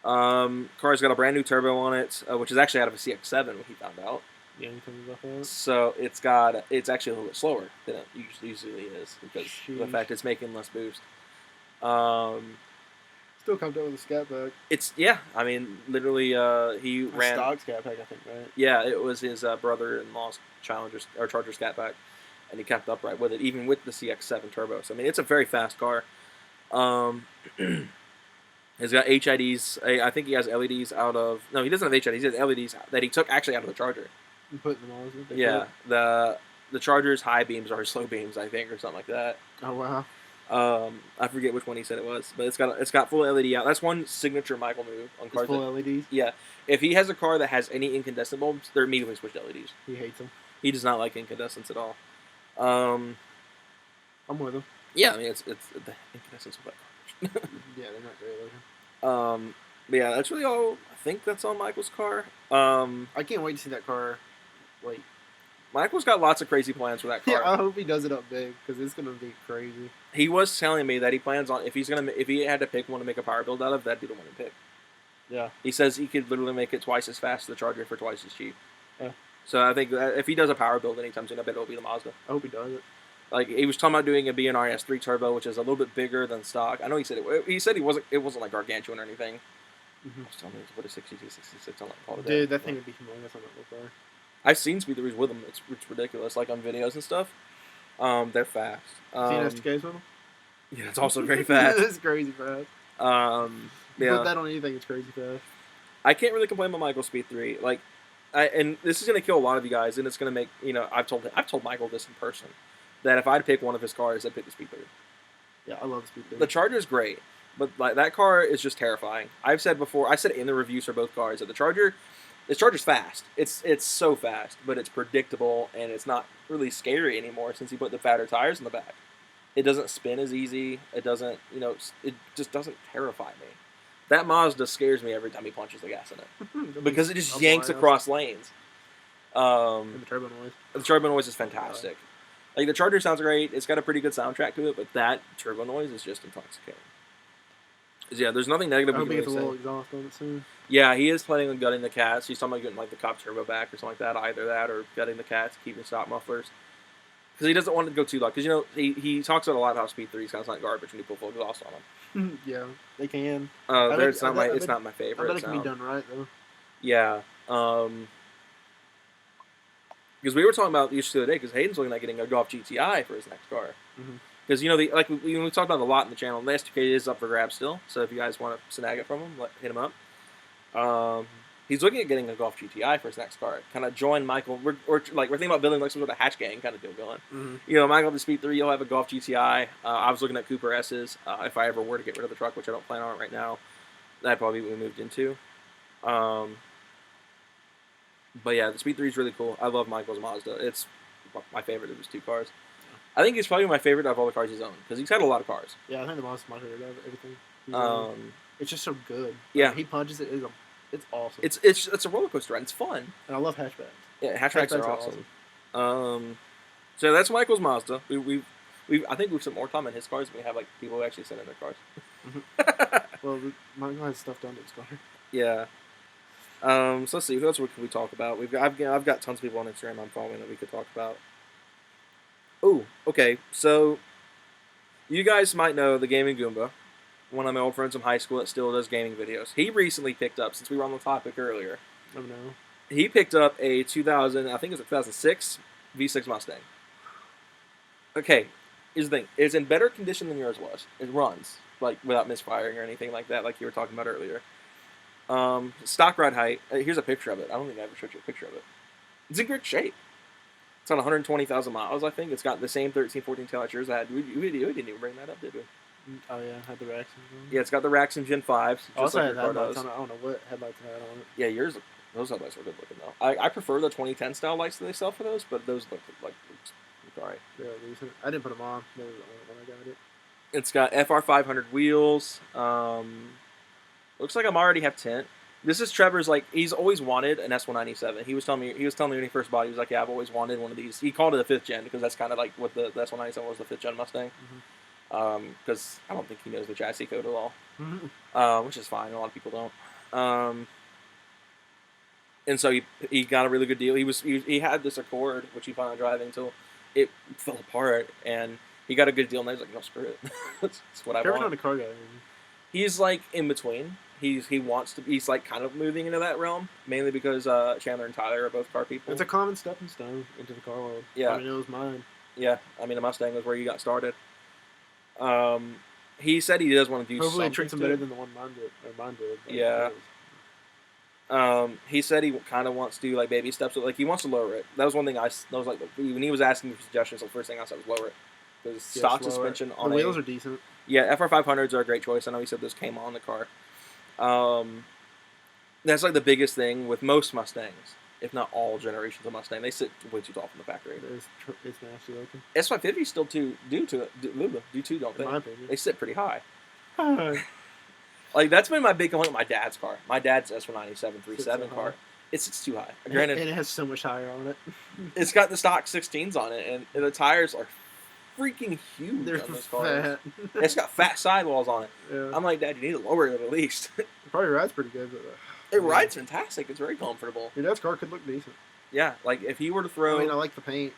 Car's got a brand new turbo on it, which is actually out of a CX-7, what he found out. Yeah, you tell me about that? So it's actually a little bit slower than it usually is because of the fact it's making less boost. Still comes out with a scat pack. I mean, literally, he ran stock scat pack, I think, right? Yeah, it was his brother-in-law's Charger scat pack. and he kept upright with it, even with the CX-7 turbo. So I mean, it's a very fast car. Um, he's got HIDs. I think he has LEDs out of. No, he doesn't have HIDs. He has LEDs that he took actually out of the Charger. You put them on. Yeah, the Charger's high beams are slow beams, I think, or something like that. Oh wow. I forget which one he said it was, but it's got full LED out. That's one signature Michael move on cars. It's full LEDs. Yeah, if he has a car that has any incandescent bulbs, they're immediately switched to LEDs. He hates them. He does not like incandescents at all. I'm with him. Yeah, I mean it's the incandescents are like garbage. Yeah, they're not great looking. But yeah, that's really all. I think that's on Michael's car. I can't wait to see that car. Like, Michael's got lots of crazy plans for that car. yeah, I hope he does it up big because it's gonna be crazy. He was telling me that he plans on if he had to pick one to make a power build out of, that'd be the one to pick. Yeah. He says he could literally make it twice as fast as the Charger for twice as cheap. Yeah. So I think that if he does a power build anytime soon, I bet it'll be the Mazda. I hope he does it. Like he was talking about doing a BNR S3 turbo, which is a little bit bigger than stock. I know he said it. He said it wasn't like gargantuan or anything. Mm-hmm. I was telling me what a 62, 66 on that car. Dude, that thing would be humongous on that little car. I've seen Speed 3s with them. It's ridiculous. Like on videos and stuff. They're fast. Seen STKs with them? Yeah, it's also very fast. It's crazy fast. Yeah. Put that on anything, it's crazy fast. I can't really complain about Michael's Speed 3. Like, and this is gonna kill a lot of you guys, and it's gonna make I've told Michael this in person that if I'd pick one of his cars, I'd pick the Speed 3. Yeah, I love the Speed 3. The Charger's great, but like that car is just terrifying. I've said before, I said in the reviews for both cars that the Charger's fast. It's so fast, but it's predictable and it's not really scary anymore since he put the fatter tires in the back. It doesn't spin as easy. It doesn't, it just doesn't terrify me. That Mazda scares me every time he punches the gas in it because it just yanks across lanes. And the turbo noise. The turbo noise is fantastic. Like the Charger sounds great. It's got a pretty good soundtrack to it, but that turbo noise is just intoxicating. Yeah, there's nothing negative. I hope he gets a little exhaust on it soon. Yeah, he is planning on gutting the cats. He's talking about getting like the Cop Turbo back or something like that. Either that or gutting the cats, keeping stock mufflers. Because he doesn't want it to go too loud. Because he talks about a lot how Speed 3 sounds like garbage when you put full exhaust on them. Yeah, they can. It's not my favorite. I bet it can be done right though. Yeah. Because we were talking about this the other day. Because Hayden's looking at getting a Golf GTI for his next car. Because we talked about it a lot in the channel. The S2K is up for grabs still. So if you guys want to snag it from him, hit him up. He's looking at getting a Golf GTI for his next car. Kind of join Michael. We're thinking about building like some sort of hatch gang kind of deal going. Michael the Speed 3, you'll have a Golf GTI. I was looking at Cooper S's. If I ever were to get rid of the truck, which I don't plan on it right now, that'd probably be what we moved into. But yeah, the Speed 3 is really cool. I love Michael's Mazda. It's my favorite of his two cars. I think he's probably my favorite of all the cars he's owned because he's had a lot of cars. Yeah, I think the Mazda's my favorite of everything. It's just so good. Yeah, he punches it. It's awesome. It's a roller coaster ride. It's fun. And I love hatchbacks. Yeah, hatchbacks are awesome. So that's Michael's Mazda. I think we've spent more time on his cars than we have like people who actually send in their cars. Well, Michael has stuff done to his car. Yeah. So let's see. Who else can we talk about? I've got tons of people on Instagram I'm following that we could talk about. Oh, okay. So you guys might know the Gaming Goomba, one of my old friends from high school that still does gaming videos. He recently picked up, since we were on the topic earlier. Oh no. He picked up a 2006 V6 Mustang. Okay, here's the thing. It's in better condition than yours was. It runs, like, without misfiring or anything like that, like you were talking about earlier. Stock ride height. Here's a picture of it. I don't think I ever showed you a picture of it. It's in great shape. It's on 120,000 miles, I think. It's got the same 13, 14 tail lights yours had. We didn't even bring that up, did we? Oh yeah, had the Racks. Yeah, it's got the Racks and Gen 5s. Also had headlights on it. I don't know what headlights it had on it. Yeah, those headlights were good looking though. I prefer the 2010 style lights that they sell for those, but those look alright. Yeah, decent. I didn't put them on. They were the only one I got it. It's got FR500 wheels. Looks like I'm already have tint. This is Trevor's, he's always wanted an S197. He was telling me when he first bought it, he was like, yeah, I've always wanted one of these. He called it a 5th gen because that's kind of like what the S197 was, the 5th gen Mustang. Because I don't think he knows the chassis code at all, which is fine. A lot of people don't. And so he got a really good deal. He had this Accord, which he planned on driving until it fell apart, and he got a good deal, and he was like, no, screw it. That's what I want. Trevor's not a car guy. He's in between. He's kind of moving into that realm, mainly because Chandler and Tyler are both car people. It's a common stepping stone into the car world. Yeah. I mean, it was mine. Yeah, I mean, a Mustang was where you got started. He said he does want to do Hopefully, it something treats him to better it. than the one mine did. Or mine did. Like, Yeah. it was- He said he kind of wants to do like baby steps. Like he wants to lower it. That was one thing that was like when he was asking me for suggestions. The first thing I said was lower it because yeah, stock slower. suspension The on wheels are decent. yeah, FR500s are a great choice. I know he said this came on the car. That's like the biggest thing with most Mustangs, if not all generations of Mustang. They sit way too tall from the factory. It's nasty looking. S550 still too do too, don't In they? my opinion. They sit pretty high. It's Like that's been my big complaint with my dad's car. My dad's S197 37 so car. high. It sits too high. And Granted, it has so much tire on it. it's got the stock 16s on it, and the tires are freaking huge They're on this car. fat. It's got fat sidewalls on it. Yeah. I'm like, Dad, you need to lower it at least. It probably rides pretty good, but It rides fantastic. It's very comfortable. your dad's car could look decent. Yeah, like if he were to throw, I mean, I like the paint.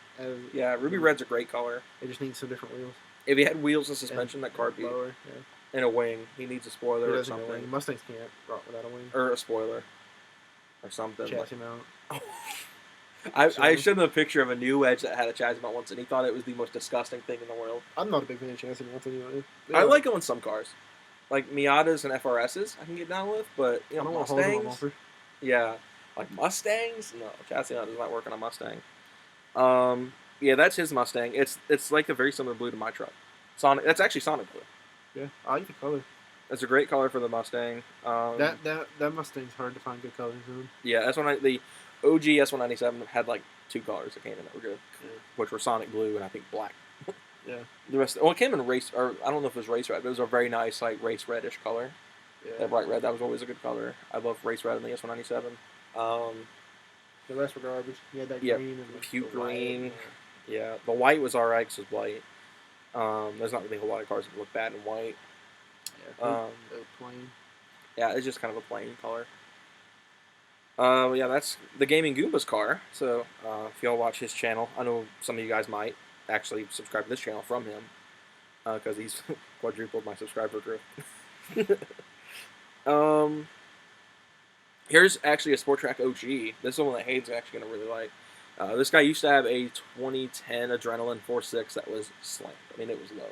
yeah, ruby red's a great color. It just needs some different wheels. If he had wheels and suspension, that car would be lower. Yeah. and a wing. He needs a It spoiler or doesn't have a wing. something, Mustangs can't rock without a wing. or a spoiler, or something. Chassis mount. I showed him a picture of a new Edge that had a chassis mount once, and he thought it was the most disgusting thing in the world. I'm not a big fan of chassis mounts anyway. I like it on some cars, like Miatas and FRSs. I can get down with, but you I know, don't want to hold them on Mustangs. bumper. Yeah, like Mustangs. No, chassis mount does not work on a Mustang. Yeah, that's his Mustang. It's like a very similar blue to my truck. Sonic. That's actually Sonic blue. Yeah, I like the color. That's a great color for the Mustang. That Mustang's hard to find good colors in. Yeah, the OG S197 had like two colors that came in that were good, Yeah. which were Sonic blue and I think black. Yeah. The rest, well, it came in race, or I don't know if it was race red, but it was a very nice like race reddish color. Yeah. That bright red, that was always a good color. I love race red in the S197. The rest were garbage. You had that Yeah, green and the cute the white. green. Yeah, the white was alright because it was white. There's not really a whole lot of cars that look bad in white. Yeah. The plain. Yeah, it's just kind of a plain color. Yeah, that's the Gaming Goombas car. So if y'all watch his channel, I know some of you guys might actually subscribe to this channel from him because he's quadrupled my subscriber growth. Here's actually a Sport Track OG. This is the one that Hayden's actually gonna really like. This guy used to have a 2010 Adrenaline 4.6 that was slammed. I mean, it was low.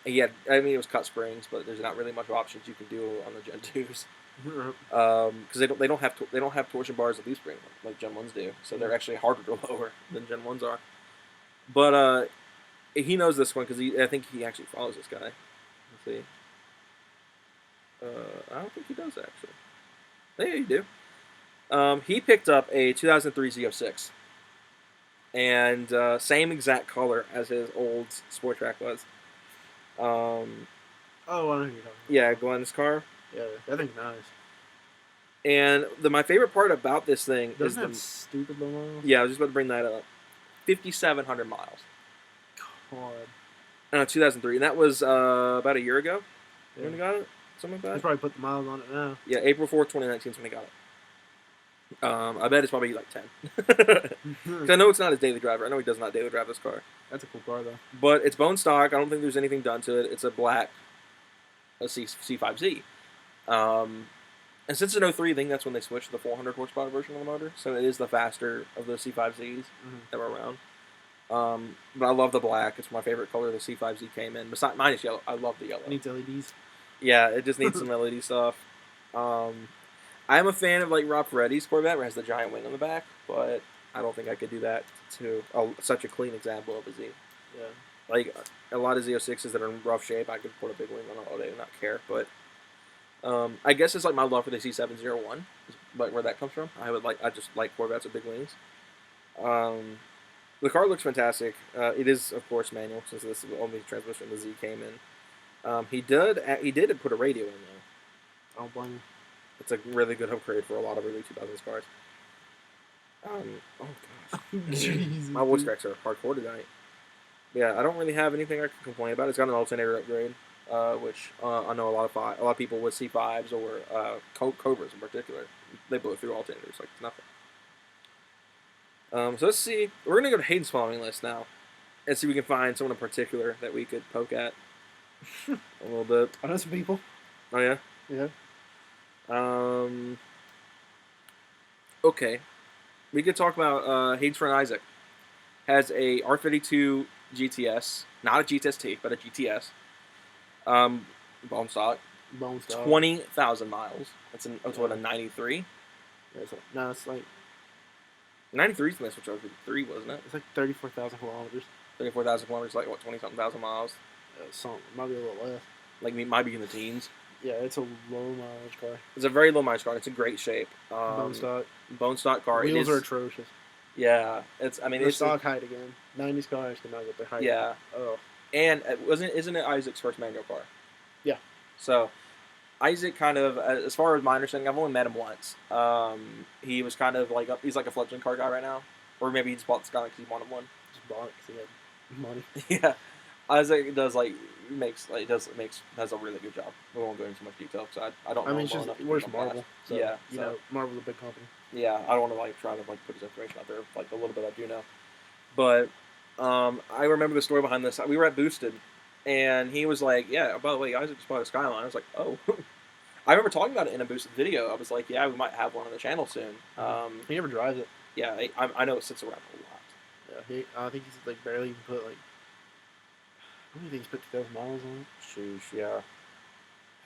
It was cut springs, but there's not really much options you can do on the Gen 2s. Because they don't have torsion bars at leaf spring like Gen 1s do, so they're actually harder to lower than Gen 1s are. But he knows this one because I think he actually follows this guy. Let's see. I don't think he does actually. Yeah, you do. He picked up a 2003 Z06, and same exact color as his old Sport Track was. Oh, I know who you're talking about. Yeah, Glenn's car. Yeah, that thing's nice. And my favorite part about this thing Doesn't is have stupid low miles? yeah, I was just about to bring that up. 5,700 miles. God. 2003, and that was about a year ago Yeah. when he got it, something They like that. probably put the miles on it now. Yeah, April 4th, 2019 is when he got it. I bet it's probably like 10. 'Cause I know it's not his daily driver. I know he does not daily drive this car, That's a cool car, though. but it's bone stock. I don't think there's anything done to it. It's a black C5Z. And since it's an 03, I think that's when they switched to the 400 horsepower version of the motor. So it is the faster of the C5Zs that were around. But I love the black. It's my favorite color the C5Z came in. Besides, mine is yellow. I love the yellow. It needs LEDs. Yeah, it just needs some LED stuff. I'm a fan of like Rob Ferretti's Corvette, where it has the giant wing on the back, but I don't think I could do that to such a clean example of a Z. Yeah. Like a lot of Z06s that are in rough shape, I could put a big wing on it all day and not care. But I guess it's like my love for the C701, but where that comes from. I just like Corvettes with big wings. The car looks fantastic. It is of course manual since this is the only transmission the Z came in. He did put a radio in though. I don't blame you. It's a really good upgrade for a lot of early 2000s cars. Oh gosh, Jesus, my voice dude. cracks are hardcore tonight. Yeah, I don't really have anything I can complain about. It's got an alternator upgrade, which I know a lot of people with C5s or Cobras in particular, they blow through alternators like nothing. So let's see. We're gonna go to Hayden's following list now, and see if we can find someone in particular that we could poke at a little bit. I know some people. Oh yeah. Yeah. Okay. We could talk about Hayden's friend Isaac. has a R32 GTS, not a GTS-T, but a GTS. Bone stock, Bone stock. 20,000 miles. That's what, a Yeah. 93. Yeah, no, it's like 93 is the switch over to 3, wasn't it? it's like 34,000 kilometers. 34,000 kilometers, like what, 20-something thousand miles? Something might be a little less. Like it might be in the teens. Yeah, it's a low mileage car. It's a very low mileage car. It's in great shape. Bone stock. Bone stock car. Wheels are atrocious. Yeah, it's. I mean, Their it's stock height again. 90s cars cannot get their height. Yeah. Oh. And isn't it Isaac's first manual car? Yeah. So, Isaac kind of, as far as my understanding, I've only met him once. He was kind of like he's like a fledgling car guy right now, or maybe he just bought this car because he wanted one. Just bought it because he had money. Yeah, Isaac does has a really good job. We won't go into too much detail because I don't know. I mean, it's just where's Marvel? So, yeah, you know, Marvel's a big company. Yeah, I don't want to like try to like put his information out there like a little bit I do know, but I remember the story behind this. We were at Boosted, and he was like, "Yeah, by the way, Isaac just bought a Skyline." I was like, "Oh." I remember talking about it in a Boosted video. I was like, "Yeah, we might have one on the channel soon." He never drives it. Yeah, I know it sits around a lot. Yeah, I think he's like barely even put like. How many things put 2,000 miles on it? Sheesh, yeah.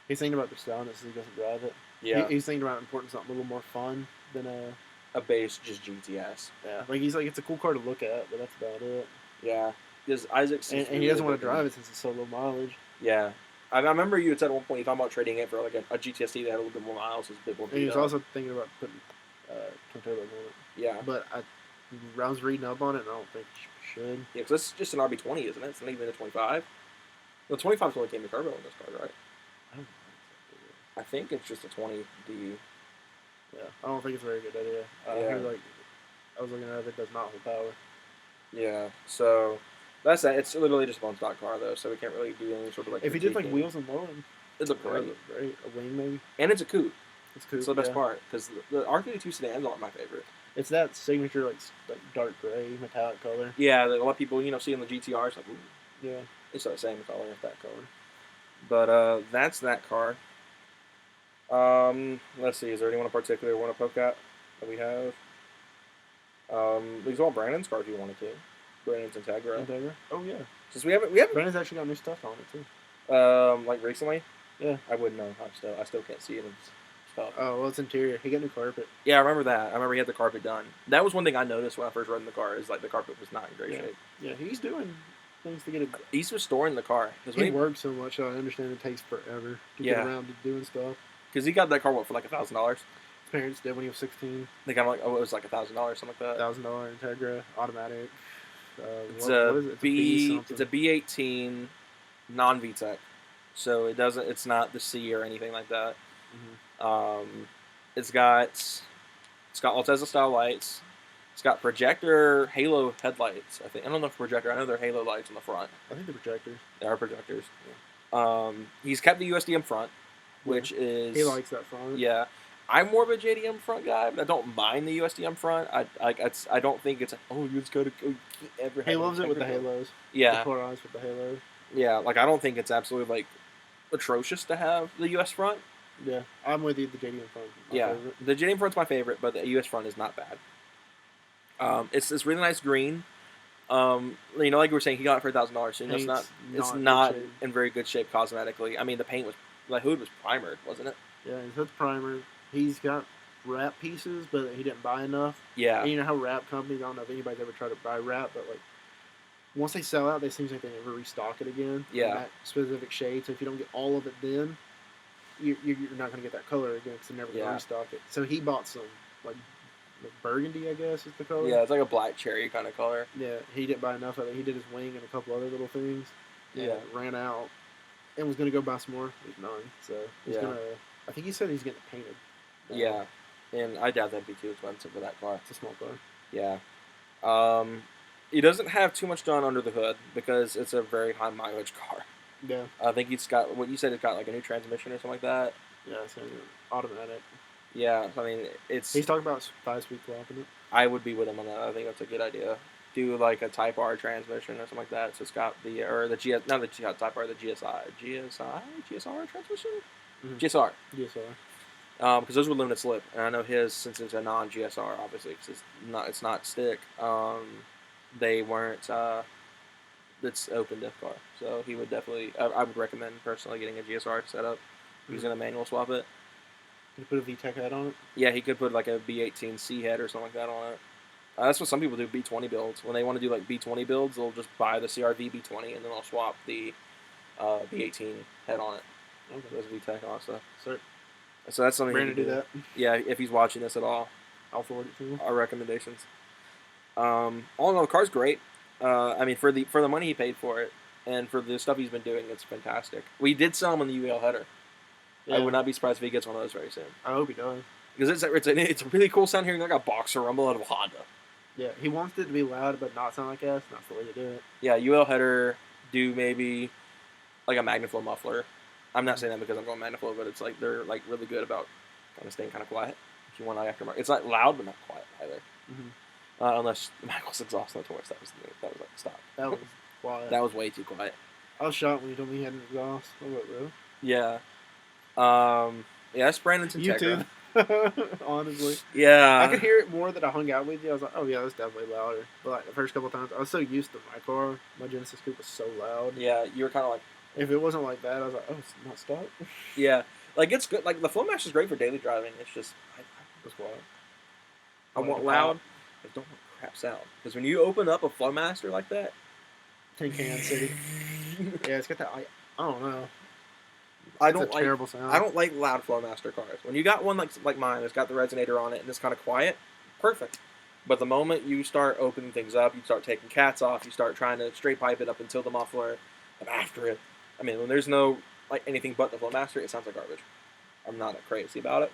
He's thinking about just selling it so he doesn't drive it. Yeah. He's thinking about importing something a little more fun than a base just GTS. Yeah, like he's like it's a cool car to look at, but that's about it. Yeah, because Isaac's and he doesn't want to drive it since it's so low mileage. Yeah, I remember you had said at one point you thought about trading it for like a GTS-T that had a little bit more miles. It's a bit more. And he was also thinking about putting twin turbos on it. Yeah, but I was reading up on it, and I don't think you should. Yeah, because it's just an RB20, isn't it? It's not even a 25. The 25 only came with turbo in this car, right? I think it's just a 20D. Yeah, I don't think it's a very good idea. I was looking at it; it does not hold power. Yeah, so that's that. It's literally just a bone stock car, though, so we can't really do any sort of like. If he did like wheels and loading, it'd look great. A wing maybe. And it's a coupe. It's coupe. That's the best part because the R32 sedans aren't my favorite. It's that signature like dark gray metallic color. Yeah, a lot of people see in the GTRs like, ooh. Yeah, it's the same color, if that color. But that's that car. Let's see. Is there anyone in particular you want to poke at that we have? These are all Brandon's cars you wanted to. Brandon's Integra. Oh yeah. Since we haven't. Brandon's actually got new stuff on it too. Like recently. Yeah. I wouldn't know. I still can't see it in stuff. Oh well, it's interior. He got new carpet. Yeah, I remember that. I remember he had the carpet done. That was one thing I noticed when I first rode in the car. Is like the carpet was not in great shape. Yeah, he's doing things to get it. He's restoring the car. He works so much. So I understand it takes forever to get around to doing stuff. Because he got that car for like $1,000. His parents did when he was 16. They got it was like $1,000, something like that. $1,000 Integra automatic. It's a B18 non VTEC, so it doesn't. It's not the C or anything like that. Mm-hmm. It's got Altezza style lights. It's got projector halo headlights. I don't know if projector. I know they're halo lights on the front. I think they're projectors. They are projectors. Yeah. He's kept the USDM front, which is he likes that front. Yeah, I'm more of a JDM front guy, but I don't mind the USDM front. I don't think it's you just go to ever. He loves it with the halos. Yeah, the poor eyes with the halos. Yeah, like I don't think it's absolutely like atrocious to have the US front. Yeah, I'm with you. The JDM front. Favorite. The JDM front's my favorite, but the US front is not bad. It's this really nice green. Like we were saying, he got it for $1,000. So it's not in very good shape cosmetically. I mean, the hood was primered, wasn't it? Yeah, his hood's primered. He's got wrap pieces, but he didn't buy enough. Yeah. And you know how wrap companies, I don't know if anybody's ever tried to buy wrap, but like once they sell out, they seem like they never restock it again. Yeah. In that specific shade. So if you don't get all of it, then you're not going to get that color again because they're never going to restock it. So he bought some like burgundy, I guess is the color. Yeah, it's like a black cherry kind of color. Yeah, he didn't buy enough of it. He did his wing and a couple other little things. Yeah. Ran out and was going to go buy some more. There's none. So he's going to, I think he said he's getting it painted. Yeah. And I doubt that'd be too expensive for that car. It's a small car. Yeah. He doesn't have too much done under the hood because it's a very high mileage car. Yeah. I think it's got what you said. It's got like a new transmission or something like that. Yeah, it's automatic. Yeah, I mean it's. He's talking about 5-speed swapping it. I would be with him on that. I think that's a good idea. Do like a Type R transmission or something like that. So it's got the Type R, the GSR transmission. Mm-hmm. GSR. Because those would limit slip, and I know his since it's a non-GSR, obviously, because it's not stick. they weren't. That's open diff car, so he would definitely. I would recommend personally getting a GSR setup. He's gonna manual swap it. Can you put a VTEC head on it? Yeah, he could put like a B18C head or something like that on it. That's what some people do B20 builds. When they want to do like B20 builds, they'll just buy the CRV B20 and then they'll swap the B18 head on it. Okay. There's VTEC also. Sir, So that's something Brandon he do can that. Yeah, if he's watching this at all, I'll forward it to him. our recommendations. All in all, the car's great. I mean, for the money he paid for it and for the stuff he's been doing, it's fantastic. We did sell him in the UL header. Yeah. I would not be surprised if he gets one of those very soon. I hope he does. Because it's a really cool sound hearing like a boxer rumble out of a Honda. Yeah, he wants it to be loud but not sound like us. That's the way to do it. Yeah, UL header, do maybe like a Magnaflow muffler. I'm not saying that because I'm going Magnaflow, but it's like they're like really good about kind of staying kind of quiet. If you want an aftermarket, it's not loud but not quiet either. Mm-hmm. Unless Michael's exhaust no torch, that was like stop. That was quiet. That was way too quiet. I was shocked when you told me he had an exhaust. I was like, really? Yeah. Yeah, that's Brandon's You Integra. too. Honestly. Yeah. I could hear it more that I hung out with you. I was like, oh yeah, that's definitely louder. But like the first couple times, I was so used to my car. My Genesis Coupe was so loud. Yeah, you were kind of like. If it wasn't like that, I was like, oh, it's not stopped. Yeah, like it's good. Like the Flowmaster's great for daily driving. It's just That's wild. I want loud. I don't want crap sound because when you open up a Flowmaster like that, Tin Can City. Yeah, it's got that. I don't know. I It's don't a like. terrible sound. I don't like loud Flowmaster cars. When you got one like mine, it's got the resonator on it and it's kind of quiet, perfect. But the moment you start opening things up, you start taking cats off, you start trying to straight pipe it up until the muffler, and after it, I mean, when there's no like anything but the Flowmaster, it sounds like garbage. I'm not crazy about it,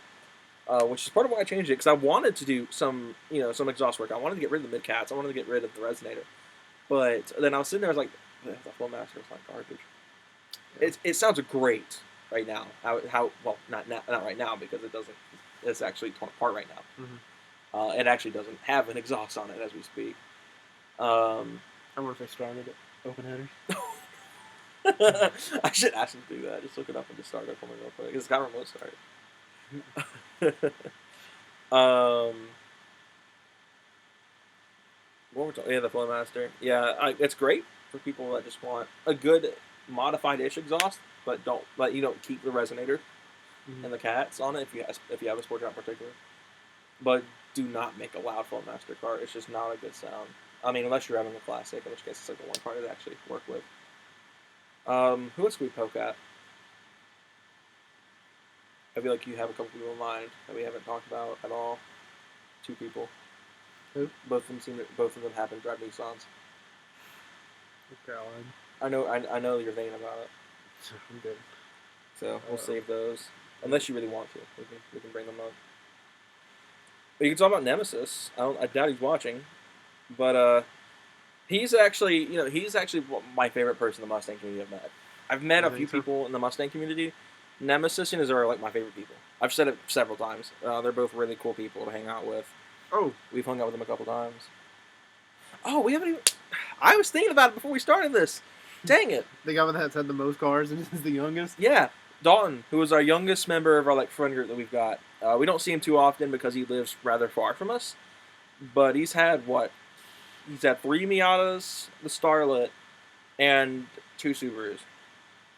which is part of why I changed it because I wanted to do some exhaust work. I wanted to get rid of the mid cats. I wanted to get rid of the resonator, but then I was sitting there, I was like, the Flowmaster is like garbage. It sounds great right now. Well, not right now because it doesn't. It's actually torn apart right now. Mm-hmm. It actually doesn't have an exhaust on it as we speak. I wonder if they started it. Open headers. I should ask him to do that. Just look it up and just start it for me real quick. It's got remote start. What we're talking? Yeah, the Flowmaster. Yeah, it's great for people that just want a good modified-ish exhaust, but you don't keep the resonator Mm-hmm. and the cats on it if you have a sport job in particular. But do not make a loud Flowmaster car. It's just not a good sound. I mean, unless you're having a classic, in which case it's like the one part to actually work with. Who else can we poke at? I feel like you have a couple people in mind that we haven't talked about at all. 2 people. Who? Both of them happen to drive Nissans. God. I know you're thinking about it. I'm good. So we'll save those. Unless you really want to. We can bring them up. But you can talk about Nemesis. I doubt he's watching. But he's actually my favorite person in the Mustang community I've met. I've met a few people in the Mustang community. Nemesis and Azura are like my favorite people. I've said it several times. They're both really cool people to hang out with. Oh, we've hung out with them a couple times. Oh, we haven't even... I was thinking about it before we started this. Dang it. The guy that's had the most cars and is the youngest? Yeah. Dalton, who is our youngest member of our friend group that we've got. We don't see him too often because he lives rather far from us. But he's had what? He's had 3 Miatas, the Starlet, and 2 Subarus.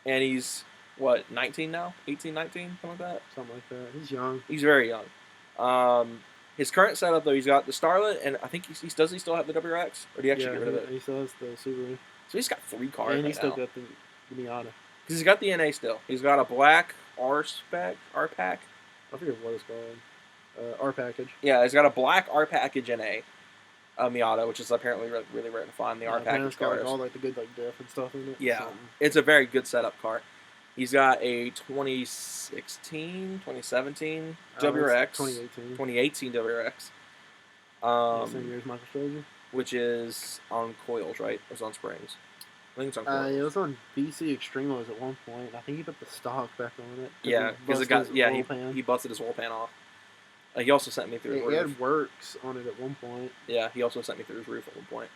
And he's, 19 now? 18, 19? Something like that? Something like that. He's young. He's very young. His current setup, though, he's got the Starlet, and I think does he still have the WRX? Or did he actually get rid of it? He still has the Subaru. So he's got 3 cars and he's still now. got the Miata. Because he's got the NA still. He's got a black R-Pack. I forget what it's called. R package. Yeah, he's got a black R package NA Miata, which is apparently really rare to find. The R package it's got cars. like all like the good diff and stuff in it. Yeah, Something. it's a very good setup car. He's got a 2016, 2017 WRX, 2018 WRX. Same year as Michael Strager. Which is on coils, right? It was on springs. I think it's on coils. It was on BC Extremos at one point. I think he put the stock back on it. Yeah, because he busted his roll pan off. He also sent me through his roof. He had works on it at one point. Yeah, he also sent me through his roof at one point.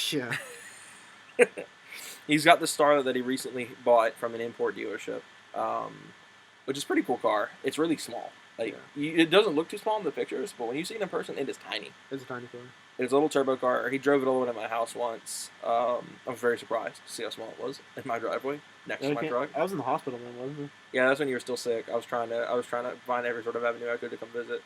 Yeah. He's got the Starlet that he recently bought from an import dealership, which is a pretty cool car. It's really small. Like it doesn't look too small in the pictures, but when you see it in person, it is tiny. It's a tiny car. It's a little turbo car. He drove it all the way to my house once. I was very surprised to see how small it was in my driveway next to my truck. I was in the hospital then, wasn't Yeah, that's when you were still sick. I was trying to find every sort of avenue I could to come visit.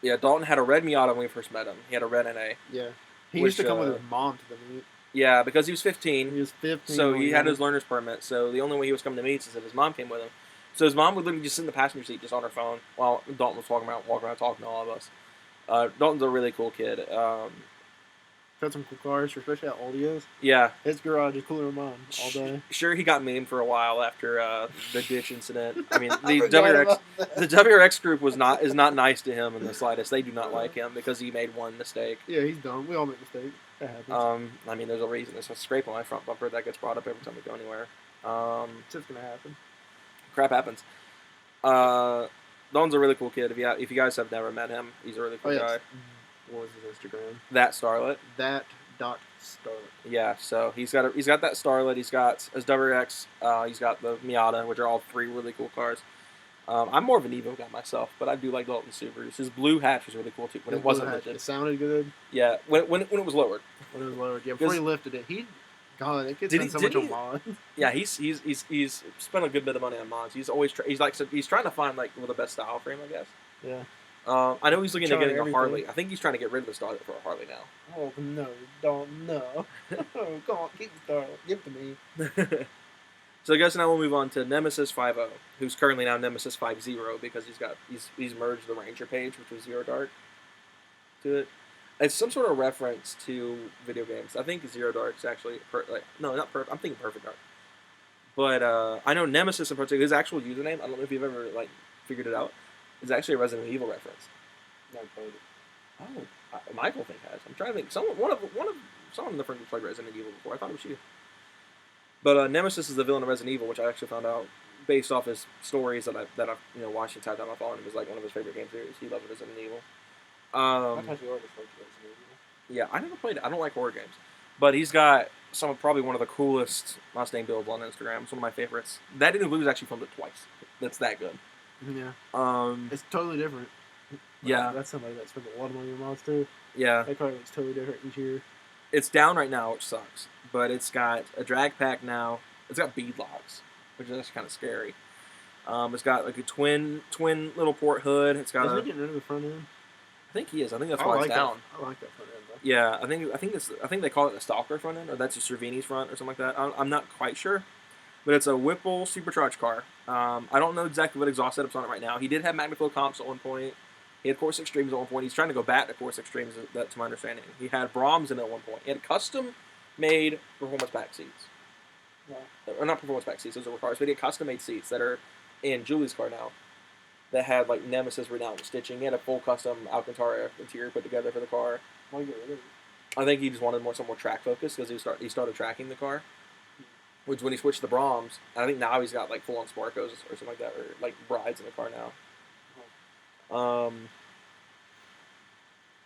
Yeah, Dalton had a red Miata when we first met him. He had a red NA. Yeah. He used to come with his mom to the meet. Yeah, because he was 15. He was 15. So he had his learner's permit. So the only way he was coming to meets is if his mom came with him. So his mom would literally just sit in the passenger seat, just on her phone, while Dalton was walking around talking to all of us. Dalton's a really cool kid. Got some cool cars, especially how old he is. Yeah. His garage is cooler than mine all day. Sure, he got memed for a while after the ditch incident. I mean, the WRX group is not nice to him in the slightest. They do not like him because he made one mistake. Yeah, he's dumb. We all make mistakes. That happens. I mean, there's a reason. There's a scrape on my front bumper that gets brought up every time we go anywhere. It's just gonna happen. Crap happens. Don's a really cool kid. If you guys have never met him, he's a really cool guy. What was his Instagram? That Starlet. Starlet. Yeah, so he's got that Starlet. He's got his WRX. He's got the Miata, which are all three really cool cars. I'm more of an Evo guy myself, but I do like Dalton Subarus. His blue hatch was really cool too when it wasn't lifted. It sounded good. Yeah, when it was lowered. When it was lowered, yeah. Before he lifted it, it gets so much on mods. Yeah, he's spent a good bit of money on mods. He's always he's trying to find like the best style frame, I guess. Yeah. I know he's looking at getting a Harley. I think he's trying to get rid of the Starlet for a Harley now. Oh no, don't no. Oh, come on, keep the Starlet. Give it to me. So I guess now we'll move on to Nemesis 5.0, who's currently now Nemesis 5.0 because he's merged the Ranger page, which was Zero Dark, to it. It's some sort of reference to video games. I think Zero Dark's actually not Perfect. I'm thinking Perfect Dark. But I know Nemesis in particular, his actual username. I don't know if you've ever figured it out. It's actually a Resident Evil reference. Never played it. Oh, Michael think has. I'm trying to think. Someone in the friends played Resident Evil before. I thought it was you. But Nemesis is the villain of Resident Evil, which I actually found out based off his stories that I've watched the entire time I followed him. It was like one of his favorite game series. He loved Resident Evil. Yeah, I never played it. I don't like horror games, but he's got probably one of the coolest Mustang builds on Instagram. It's one of my favorites. That in Blue is actually filmed it twice. That's that good. Yeah. It's totally different. Yeah. That's somebody that spent a lot of money on mods too. Yeah. That car looks totally different each year. It's down right now, which sucks. But it's got a drag pack now. It's got bead locks, which is actually kind of scary. It's got like a twin little port hood. It's got. Isn't he getting rid of the front end? I think he is. I think that's why it's down. I like that front end though. Yeah, I think they call it a Stalker front end, or that's a Cervini's front, or something like that. I'm not quite sure, but it's a Whipple supercharged car. I don't know exactly what exhaust setup's on it right now. He did have MagnaFlow comps at one point. He had Force Extremes at one point. He's trying to go back to Force Extremes, to my understanding. He had Brahms in it at one point. He had custom-made performance back seats. Yeah. Or not performance back seats, those are cars, but he had custom-made seats that are in Julie's car now that had like Nemesis renowned stitching. He had a full custom Alcantara interior put together for the car. Why get rid of it? I think he just wanted some more track focus because he started tracking the car. Which when he switched to Brahms, and I think now he's got like full-on Sparkos or something like that, or like brides in the car now.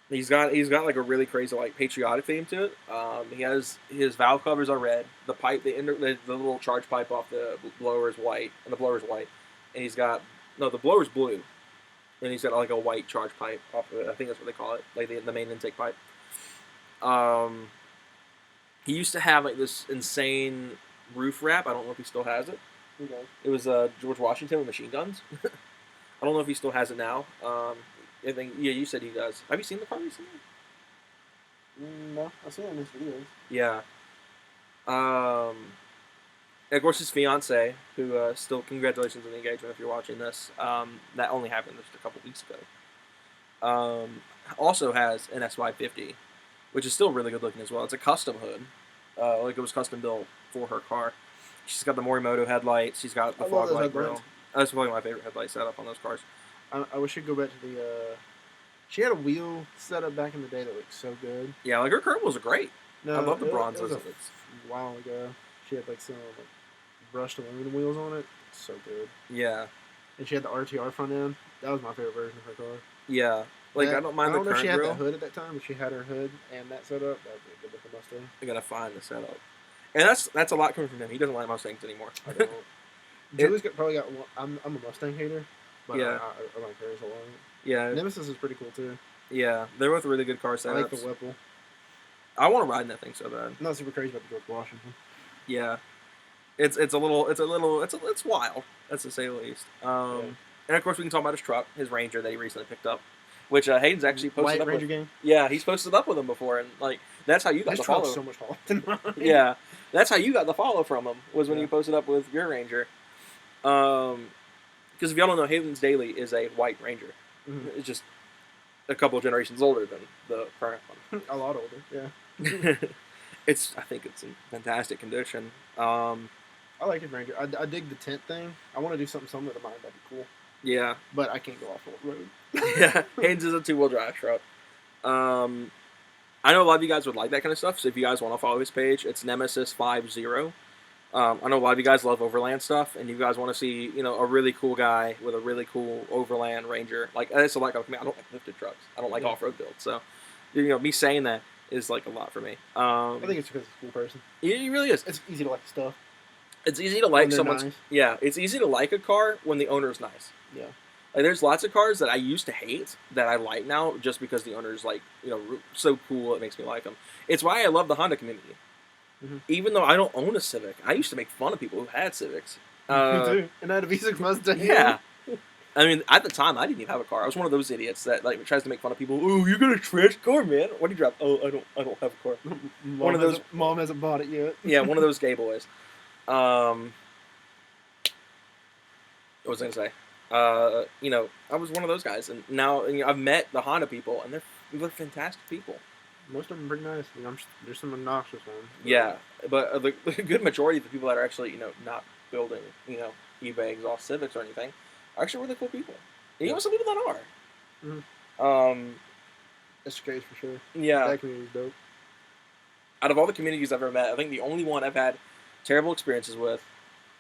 He's got like a really crazy like patriotic theme to it. He has his valve covers are red. The pipe, the little charge pipe off the blower is white, and the blower is white. And the blower's blue, and he's got like a white charge pipe off of it. I think that's what they call it, like the main intake pipe. He used to have like this insane roof wrap. I don't know if he still has it. Okay. It was George Washington with machine guns. I don't know if he still has it now. I think you said he does. Have you seen the car recently? No, I've seen it in his videos. Yeah. And of course, his fiance, who still congratulations on the engagement if you're watching this. That only happened just a couple weeks ago. Also has an SY50, which is still really good looking as well. It's a custom hood, like it was custom built for her car. She's got the Morimoto headlights. She's got the fog light grill. That's probably my favorite headlight setup on those cars. I wish she'd go back to the. She had a wheel setup back in the day that looked so good. Yeah, like her curb wheels are great. No, I love the bronze. It was a while ago. She had like some brushed aluminum wheels on it. So good. Yeah. And she had the RTR front end. That was my favorite version of her car. Yeah. Like, I don't mind the current grill. I don't know if she had that hood at that time, but she had her hood and that setup. That would be a good looking Mustang. I gotta find the setup. And that's a lot coming from him. He doesn't like Mustangs anymore. I don't. Julie's probably got one. I'm a Mustang hater, but Yeah. I like hers a lot. Yeah, Nemesis is pretty cool too. yeah, they're both really good car I like the setups. Whipple. I want to ride in that thing so bad. I'm not super crazy about the George Washington. Yeah, it's it's wild. That's to say the least. And of course we can talk about his truck, his Ranger that he recently picked up, which Hayden's actually posted White up Ranger with. gang. Yeah, he's posted up with him before, and like that's how you got His the truck's follow. so much taller than mine. Yeah, that's how you got the follow from him was when Yeah. you posted up with your Ranger. Because if y'all don't know, Hayden's Daily is a white Ranger. Mhm. It's just a couple of generations older than the current one. A lot older. Yeah. I think it's in fantastic condition. I like his Ranger. I dig the tent thing. I want to do something similar to mine. That'd be cool. Yeah, But I can't go off the road. yeah. Hayden's is a 2-wheel drive truck. I know a lot of you guys would like that kind of stuff. So if you guys want to follow his page, it's Nemesis50. I know a lot of you guys love overland stuff, and you guys want to see, a really cool guy with a really cool overland Ranger. Like that's a lot of me. I don't like lifted trucks. I don't like Yeah. off-road builds. So, me saying that is like a lot for me. I think it's because he's a cool person. It really is. It's easy to like stuff. It's easy to like When they're someone's. nice. Yeah, it's easy to like a car when the owner's nice. Yeah. Like there's lots of cars that I used to hate that I like now just because the owner's like so cool it makes me like them. It's why I love the Honda community. Mhm. Even though I don't own a Civic, I used to make fun of people who had Civics. Me too. And I had a V6 Mustang. Yeah. I mean, at the time, I didn't even have a car. I was one of those idiots that like tries to make fun of people. Oh, you got a trash car, man. What do you drive? Oh, I don't have a car. One of those. Mom hasn't bought it yet. Yeah, one of those gay boys. What was I gonna say? I was one of those guys, and now I've met the Honda people, and they're fantastic people. Most of them are pretty nice. There's some obnoxious ones. Yeah, but the good majority of the people that are actually not building eBay exhaust Civics or anything are actually really cool people. And you know some people that are. Mhm. That's the case for sure. Yeah. That community's dope. Out of all the communities I've ever met, I think the only one I've had terrible experiences with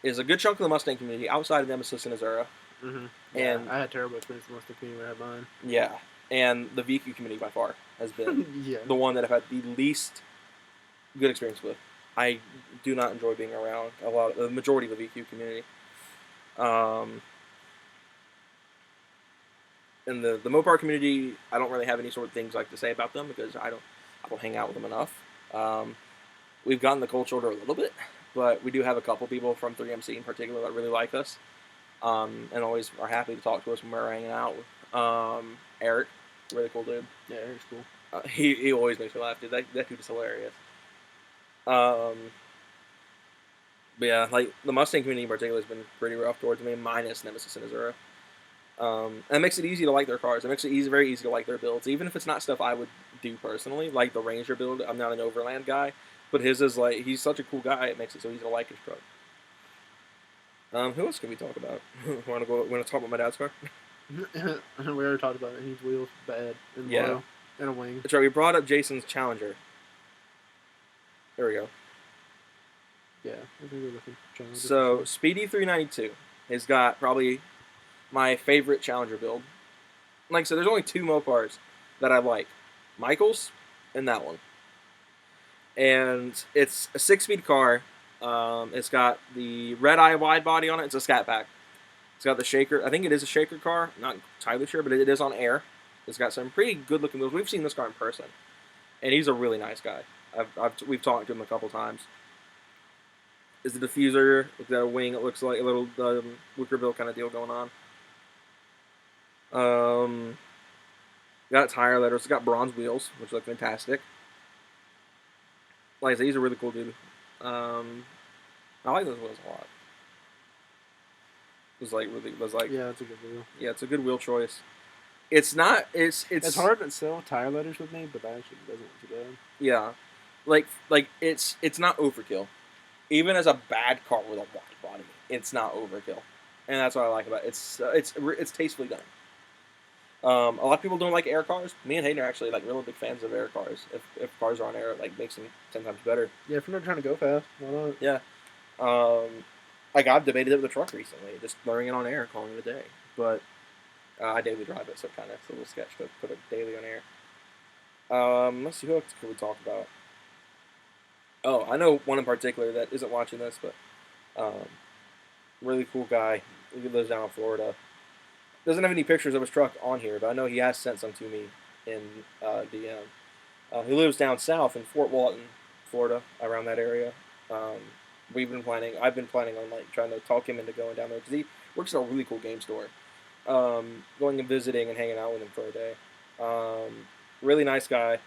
is a good chunk of the Mustang community outside of Nemesis and Azura. Mm-hmm. And I had terrible experiences with the community when I had mine. Yeah, and the VQ community by far has been Yeah. the one that I've had the least good experience with. I do not enjoy being around the majority of the VQ community. And the Mopar community, I don't really have any sort of things like to say about them because I don't hang out with them enough. We've gotten the cold shoulder a little bit, but we do have a couple people from 3MC in particular that really like us, and always are happy to talk to us when we're hanging out. Eric, really cool dude. Yeah, Eric's cool. He always makes me laugh, dude. That dude is hilarious. But yeah, like the Mustang community in particular has been pretty rough towards me, minus Nemesis and Azura. And it makes it easy to like their cars. It makes it very easy to like their builds, even if it's not stuff I would do personally. Like the Ranger build, I'm not an overland guy, but his is like he's such a cool guy. It makes it so easy to like his truck. Who else can we talk about? Want to talk about my dad's car? We already talked about it. He's wheels bad and Yeah. low and a wing. That's right. We brought up Jason's Challenger. There we go. Yeah, I think we're looking. Challenger So for sure. Speedy 392 has got probably my favorite Challenger build. Like I said, there's only two Mopars that I like, Michael's and that one. And it's a 6-speed car. It's got the red eye wide body on it. It's a Scat Pack. It's got the shaker. I think it is a shaker car. I'm not entirely sure, but it is on air. It's got some pretty good looking wheels. We've seen this car in person, and he's a really nice guy. We've talked to him a couple times. Is the diffuser with that wing? It looks like a little Wickerbill kind of deal going on. Got tire letters. It's got bronze wheels, which look fantastic. Like I said, he's a really cool dude. I like those wheels a lot. Was like Yeah, it's a good wheel. yeah, it's a good wheel choice. It's not it's hard to sell tire letters with me, but that actually doesn't look too bad. Yeah, like it's not overkill. Even as a bad car with a wide body, it's not overkill, and that's what I like about it. It's tastefully done. A lot of people don't like air cars. Me and Hayden are actually like really big fans of air cars. If cars are on air, it like makes them 10 times better. Yeah, if you're not trying to go fast, why not? Yeah. Like I've debated it with a truck recently, just throwing it on air, calling it a day. But I daily drive it, so it kind of it's a little sketch to put it daily on air. Let's see, who else can we talk about? Oh, I know one in particular that isn't watching this, but Really cool guy. He lives down in Florida. Doesn't have any pictures of his truck on here, but I know he has sent some to me in DM. He lives down south in Fort Walton, Florida, around that area. Um, we've been planning. I've been planning on like trying to talk him into going down there because he works at a really cool game store. Going and visiting and hanging out with him for a day. Really nice guy.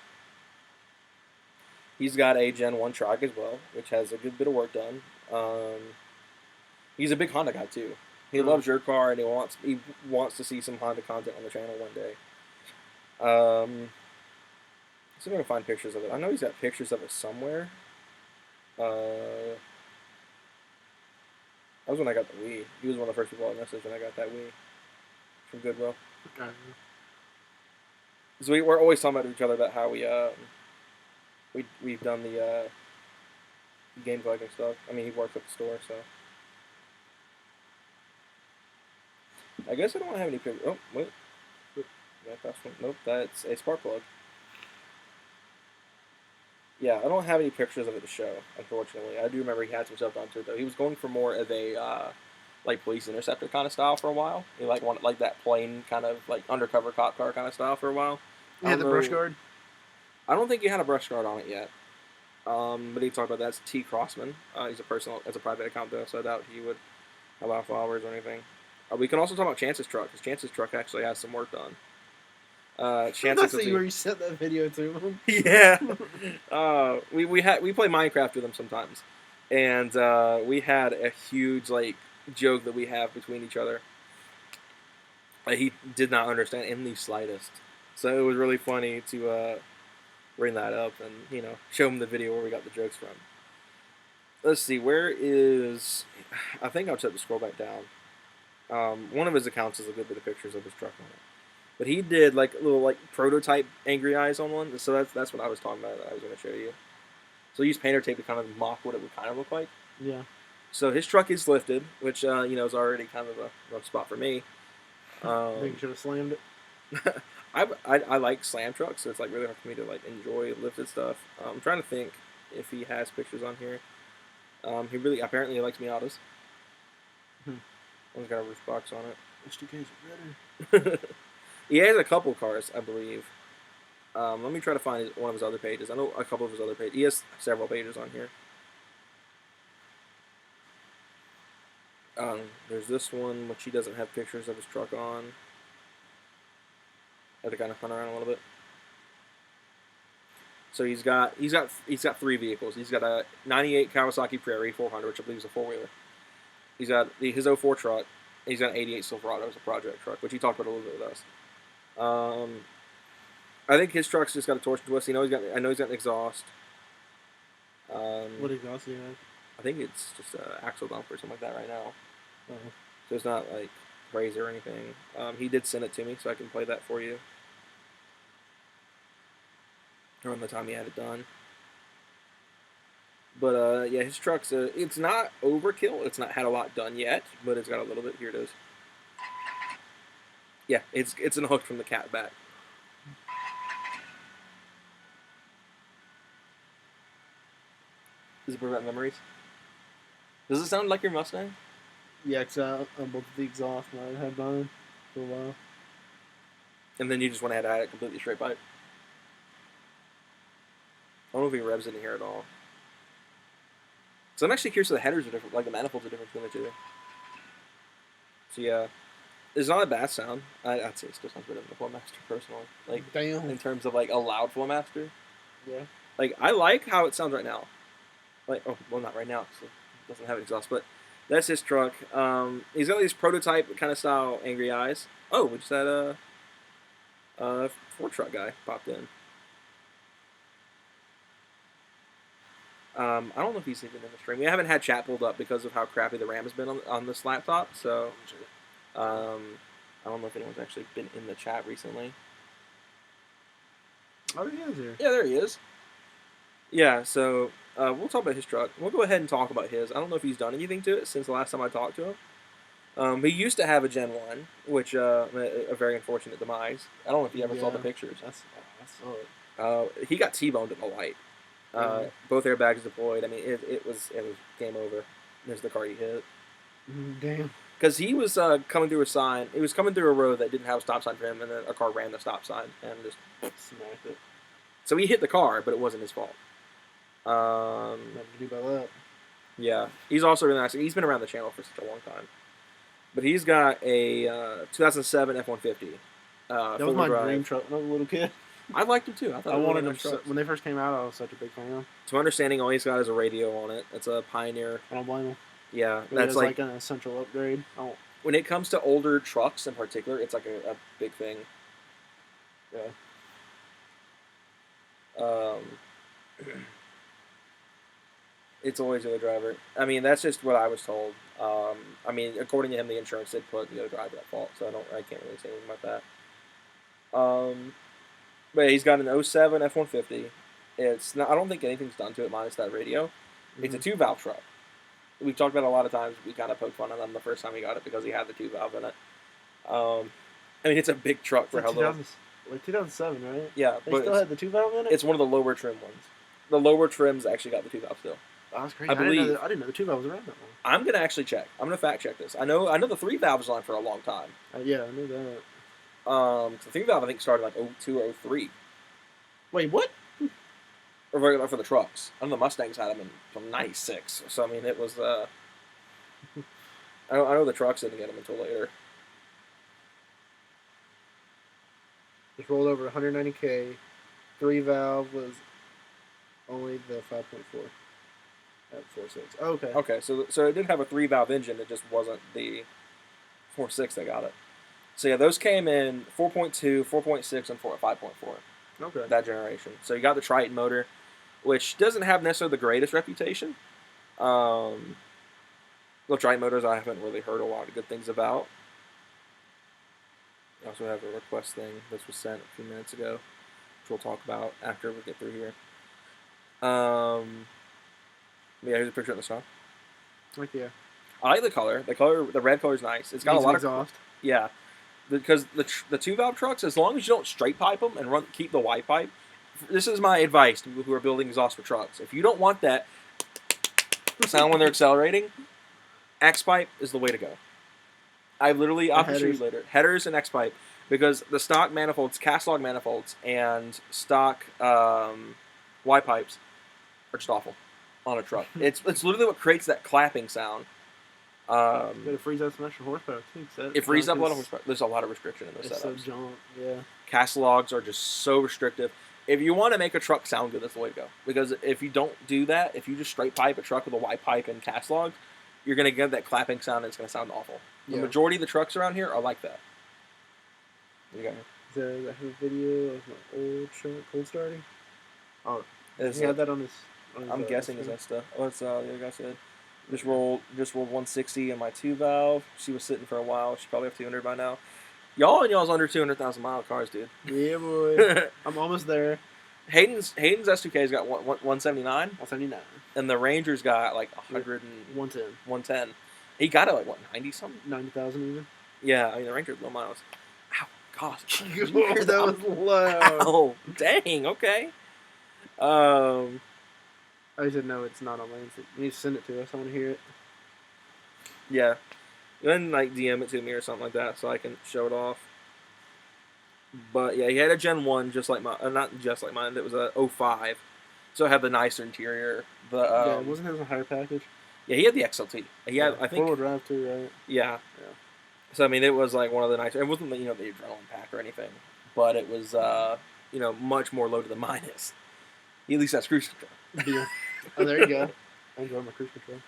He's got a Gen 1 truck as well, which has a good bit of work done. He's a big Honda guy too. He loves your car and he wants to see some Honda content on the channel one day. So I'm gonna find pictures of it. I know he's got pictures of it somewhere. That was when I got the Wii. He was one of the first people I messaged when I got that Wii from Goodwill. Okay. So we're always talking about each other about how we've done the game collecting stuff. I mean, he works at the store, so I guess I don't have any pictures. Oh, wait. That's one. Nope, that's a spark plug. Yeah, I don't have any pictures of it to show, unfortunately. I do remember he had some stuff done to it, though. He was going for more of a like police interceptor kind of style for a while. He like wanted like that plain kind of like undercover cop car kind of style for a while. Yeah, the brush guard. I don't think he had a brush guard on it yet. But he talked about that. That's T. Crossman. He's a personal, as a private account though, so I doubt he would allow followers or anything. We can also talk about Chance's truck, because Chance's truck actually has some work done. Chance That's where you sent that video to him. Yeah. We play Minecraft with him sometimes, and we had a huge like joke that we have between each other. He did not understand in the slightest, so it was really funny to bring that up and show him the video where we got the jokes from. Let's see, where is? I think I'll just have to scroll back down. One of his accounts has a good bit of pictures of his truck on it. But he did like little like prototype angry eyes on one, so that's what I was talking about that I was going to show you. So he used painter tape to kind of mock what it would kind of look like. Yeah. So his truck is lifted, which is already kind of a rough spot for me. I think you should have slammed it. I like slam trucks, so it's like really hard for me to like enjoy lifted stuff. I'm trying to think if he has pictures on here. He really apparently likes Miatas. One's got a roof box on it. SDKs are better. He has a couple cars, I believe. Let me try to find one of his other pages. I know a couple of his other pages. He has several pages on here. There's this one, which he doesn't have pictures of his truck on. I have to kind of hunt around a little bit. So he's got three vehicles. He's got a '98 Kawasaki Prairie 400, which I believe is a four-wheeler. He's got his '04 truck. He's got an '88 Silverado as a project truck, which he talked about a little bit with us. I think his truck's just got a torsion twist. I know he's got an exhaust. What exhaust do you have? I think it's just an axle dump or something like that right now. Uh-huh. So it's not like crazy or anything. He did send it to me, so I can play that for you around the time he had it done. But yeah, his truck's it's not overkill. It's not had a lot done yet, but it's got a little bit. Here it is. Yeah, it's an hook from the cat back. Does it prevent memories? Does it sound like your Mustang? Yeah, because on both the exhaust and I had mine for a while. And then you just went ahead and had it completely straight pipe. I don't know if he revs it in here at all. So I'm actually curious if the headers are different, like the manifolds are different between the two. So yeah, it's not a bad sound. I'd say it still sounds better than the Flowmaster personally. Like Damn. in terms of like a loud Flowmaster. Yeah. Like I like how it sounds right now. Like not right now because it doesn't have an exhaust, but that's his truck. He's got these prototype kind of style angry eyes. Oh, we just had a Ford truck guy popped in. I don't know if he's even in the stream. We haven't had chat pulled up because of how crappy the RAM has been on this laptop. So I don't know if anyone's actually been in the chat recently. Oh, he is here. Yeah, there he is. Yeah, so we'll talk about his truck. We'll go ahead and talk about his. I don't know if he's done anything to it since the last time I talked to him. He used to have a Gen 1, which a very unfortunate demise. I don't know if you ever saw the pictures. I saw it. He got T-boned in the light. Both airbags deployed. I mean, it was game over. There's the car he hit. Damn. Because he was coming through a sign. He was coming through a road that didn't have a stop sign for him, and then a car ran the stop sign and just Smacked it. so he hit the car, but it wasn't his fault. Nothing to do about that. Yeah, he's also really nice. He's been around the channel for such a long time. But he's got a 2007 F-150. That was my dream truck when I was a little kid. I liked him too. I thought I it was wanted really them nice trucks. when they first came out. I was such a big fan. To my understanding, all he's got is a radio on it. It's a Pioneer. I don't blame him. Yeah, Maybe that's it was like an essential upgrade. Oh, when it comes to older trucks in particular, it's like a big thing. yeah. It's always the other driver. I mean, that's just what I was told. I mean, according to him, the insurance did put the other driver at fault, so I can't really say anything about that. But he's got an 07 F-150. It's not. I don't think anything's done to it minus that radio. It's a 2-valve truck. We've talked about it a lot of times. We kind of poked fun at him the first time he got it because he had the 2-valve in it. I mean, it's a big truck for Like how little. Like 2007, right? Yeah, They but still had the 2-valve in it. it's one of the lower trim ones. The lower trims actually got the 2-valve still. Oh, that's crazy. I believe. I didn't know the 2-valve was around that I'm gonna actually check. I'm gonna fact check this. I know the 3-valve was on for a long time. long. Yeah, I knew that. The 3-valve I think started like 02 or 03. Wait, what? Or for the trucks. I know the Mustangs had them in from '96. So I mean, it was. I know the trucks didn't get them until later. Just rolled over 190K. 3-valve was only the 5.4 at 4.6. Oh, okay. Okay, so it did have a 3-valve engine. It just wasn't the 4.6 that got it. So yeah, those came in 4.2, 4.6, and 5.4. Okay. That generation. So you got the Triton motor, which doesn't have necessarily the greatest reputation. The Triton motors I haven't really heard a lot of good things about. I also have a request thing. This was sent a few minutes ago, which we'll talk about after we get through here. Yeah, here's a picture of the song. Like, yeah. I like the color. The red color is nice. It's got Needs a lot exhaust. yeah, because the 2-valve trucks, as long as you don't straight pipe them and keep the white pipe. This is my advice to people who are building exhaust for trucks. If you don't want that sound when they're accelerating, X-pipe is the way to go. I'll show you later. Headers and X-pipe, because the stock manifolds, cast log manifolds, and stock Y pipes are just awful on a truck. It's literally what creates that clapping sound. It frees up some extra horsepower too. It frees up a lot of horsepower. There's a lot of restriction in those It's setups. so jaunt, yeah. Cast logs are just so restrictive. If you want to make a truck sound good, that's the way to go. Because if you don't do that, if you just straight pipe a truck with a Y pipe and cast logs, you're going to get that clapping sound and it's going to sound awful. The majority of the trucks around here are like that. You got I have a video of my old truck cold starting. Oh, it? he had that on his. I'm guessing is that stuff. What's the other guy said? Just rolled 160 in my 2-valve. She was sitting for a while. She probably have 200 by now. Y'all's under 200,000 mile cars, dude. Yeah, boy. I'm almost there. Hayden's S2K's got 179, 179. and the Ranger's got like 100 and 110. 110. He got it like what 90 something. 90,000 even. Yeah, I mean the Ranger's low miles. Ow, God. That was loud. Oh, dang. Okay. I said no, it's not on Lansing. You need to send it to us. I want to hear it. Yeah. Then like DM it to me or something like that so I can show it off. But yeah, he had a Gen 1 just like mine. Not just like mine. It was a 05. So it had the nicer interior. Yeah, wasn't his a higher package? Yeah, he had the XLT. He had, I think. 4-wheel drive too, right? Yeah. So I mean, it was like one of the nicer. It wasn't the adrenaline pack or anything, but it was much more loaded than mine is. He at least has cruise control. Yeah. Oh, there you go. I enjoy my cruise control.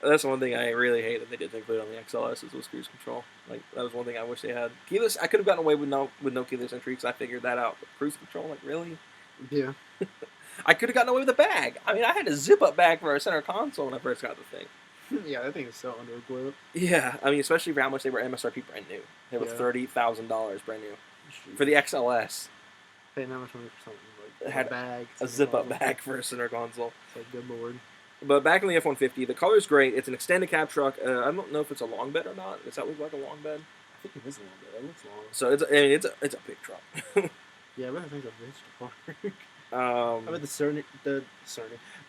That's one thing I really hate that they didn't include on the XLS was cruise control. Like that was one thing I wish they had. Keyless, I could have gotten away with no keyless entry because I figured that out. But cruise control, like really? Yeah. I could have gotten away with a bag. I mean, I had a zip-up bag for our center console when I first got the thing. Yeah, that thing is so underequipped. Yeah, I mean, especially for how much they were MSRP brand new. They were $30,000 brand new for the XLS. Paying that much money for something like It had a bag, a zip-up bag for a center console. It's like, good lord. But back in the F-150, the color's great. It's an extended cab truck. I don't know if it's a long bed or not. Does that look like a long bed? I think it is a long bed. It looks long. So it's a big truck. Yeah, but I think a bitch to park. I bet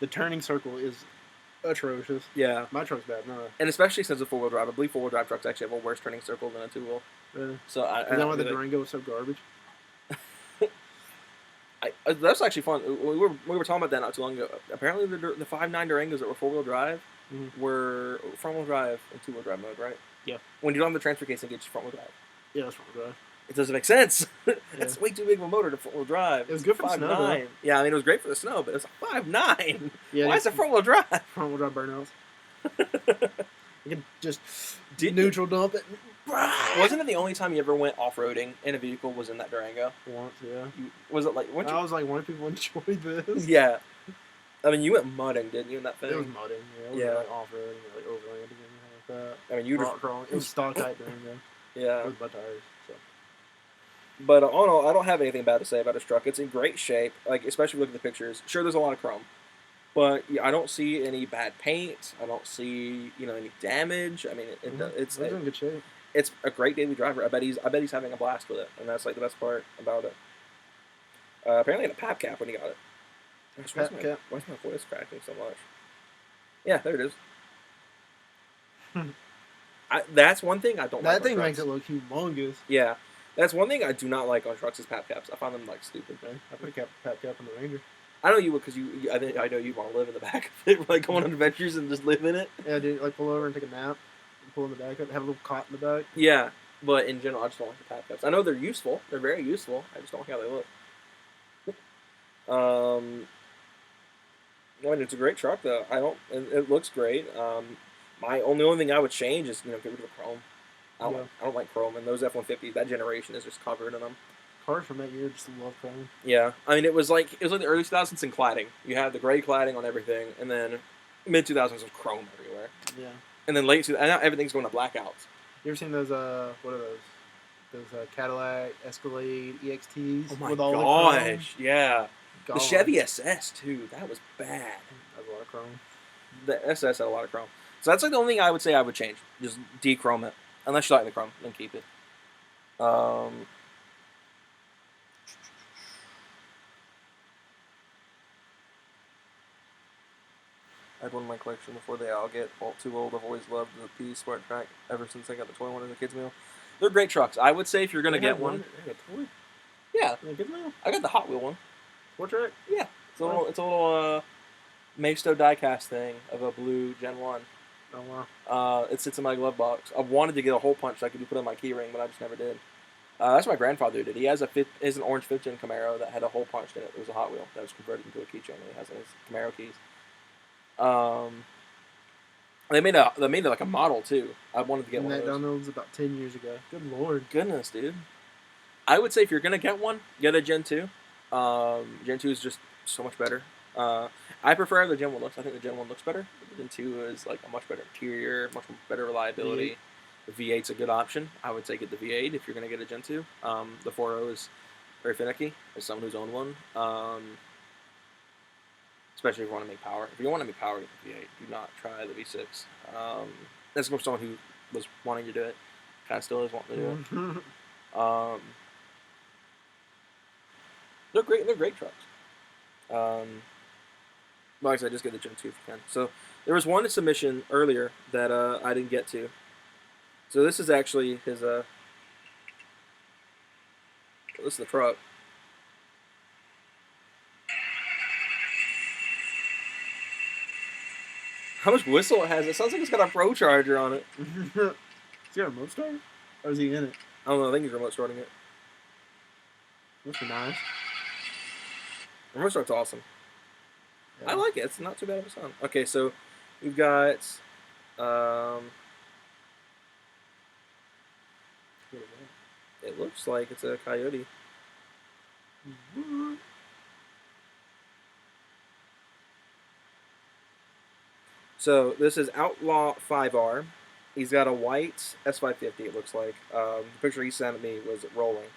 the turning circle is atrocious. Yeah. My truck's bad. No. And especially since it's a four-wheel drive. I believe four-wheel drive trucks actually have a worse turning circle than a two-wheel. Really? So I Is that why the really- Durango was so garbage? that's actually fun. We were talking about that not too long ago. Apparently, the 5.9 Durangos that were four-wheel drive were front-wheel drive and two-wheel drive mode, right? Yeah. When you don't have the transfer case, it gets you front-wheel drive. Yeah, that's front-wheel drive. It doesn't make sense. It's way too big of a motor to front-wheel drive. It was good for the snow, though. 5.9. Yeah, I mean, it was great for the snow, but it's a 5.9. Yeah, Why is it front-wheel drive? front-wheel drive burnouts? You can just Did- neutral dump it. Wasn't it the only time you ever went off-roading in a vehicle was in that Durango? Once, yeah. Was it like... weren't you- I was like, why do people enjoy this? Yeah. I mean, you went mudding, didn't you, in that thing? It was mudding, yeah. It was Yeah. like off-road and like overland and everything like that. I mean, you just... Rock crawling. It was stock type Durango. Yeah. With butt tires. So. But all in all, I don't have anything bad to say about this truck. It's in great shape, like especially look at the pictures. Sure, there's a lot of chrome, but yeah, I don't see any bad paint. I don't see any damage. I mean, it's in good shape. it's a great daily driver. I bet he's having a blast with it, and that's like the best part about it. Apparently, had a pap cap when he got it. Gosh, Pap cap? Why's my voice cracking so much? Yeah, there it is. That's one thing I don't. That like thing on makes trucks. it look humongous. Yeah, that's one thing I do not like on trucks is pap caps. I find them like stupid. Okay. I put a pap cap on the Ranger. I know you would because I know you want to live in the back of it, like go on adventures and just live in it. Yeah, dude, like pull over and take a nap, and pull in the back up, have a little cot in the back. Yeah, but in general, I just don't like the pap caps. I know they're useful; they're very useful. I just don't like how they look. I mean, it's a great truck though. It looks great. My only thing I would change is get rid of the chrome. I don't like chrome, and those F-150s, that generation is just covered in them. Cars from that year just love chrome. Yeah, I mean, it was like the early 2000s in cladding. You had the gray cladding on everything, and then mid 2000s was chrome everywhere. Yeah. And then late, and now everything's going to blackouts. You ever seen those? What are those? Those Cadillac Escalade EXTs. Oh my with all gosh, yeah. The The Chevy SS too. That was bad. That's a lot of chrome. The SS had a lot of chrome. So that's like the only thing I would say I would change. Just de-chrome it. Unless you like the chrome, then keep it. I had one in my collection before they all get too old. I've always loved the P Smart Track ever since I got the toy one as a kid's meal. They're great trucks. I would say if you're gonna get one, yeah, I got the Hot Wheel one. Sport Track? Yeah, it's a little Maisto diecast thing of a blue Gen 1. Oh wow. It sits in my glove box. I wanted to get a hole punch so I could put on my key ring, but I just never did. That's what my grandfather did. He has an orange 5th gen Camaro that had a hole punched in it. It was a Hot Wheel that was converted into a keychain, and he has it in his Camaro keys. They made it like a model too. I wanted to get And one that of those. Donald's about 10 years ago. Good lord. Goodness, dude. I would say if you're gonna get one, get a Gen 2. Gen 2 is just so much better. I prefer how the Gen 1 looks. I think the Gen 1 looks better. The Gen 2 is like a much better interior, much better reliability. The V8's a good option. I would say get the V8 if you're going to get a Gen 2. The 4.0 is very finicky, as someone who's owned one. Especially if you want to make power. If you don't want to make power, get the V8. Do not try the V6. That's from someone who was wanting to do it. Kind of still is wanting to do it. They're great. They're great trucks. Like I said, just get the Gen 2 if you can. So there was one submission earlier that I didn't get to. So this is actually his. This is the truck. How much whistle it has? It sounds like it's got a Pro Charger on it. Is he got a remote start? Or is he in it? I don't know. I think he's remote starting it. Must be nice. Remote start's awesome. Yeah. I like it. It's not too bad of a sound. Okay, so we've got. It looks like it's a Coyote. So this is Outlaw 5R. He's got a white S550, it looks like. The picture he sent me was rolling.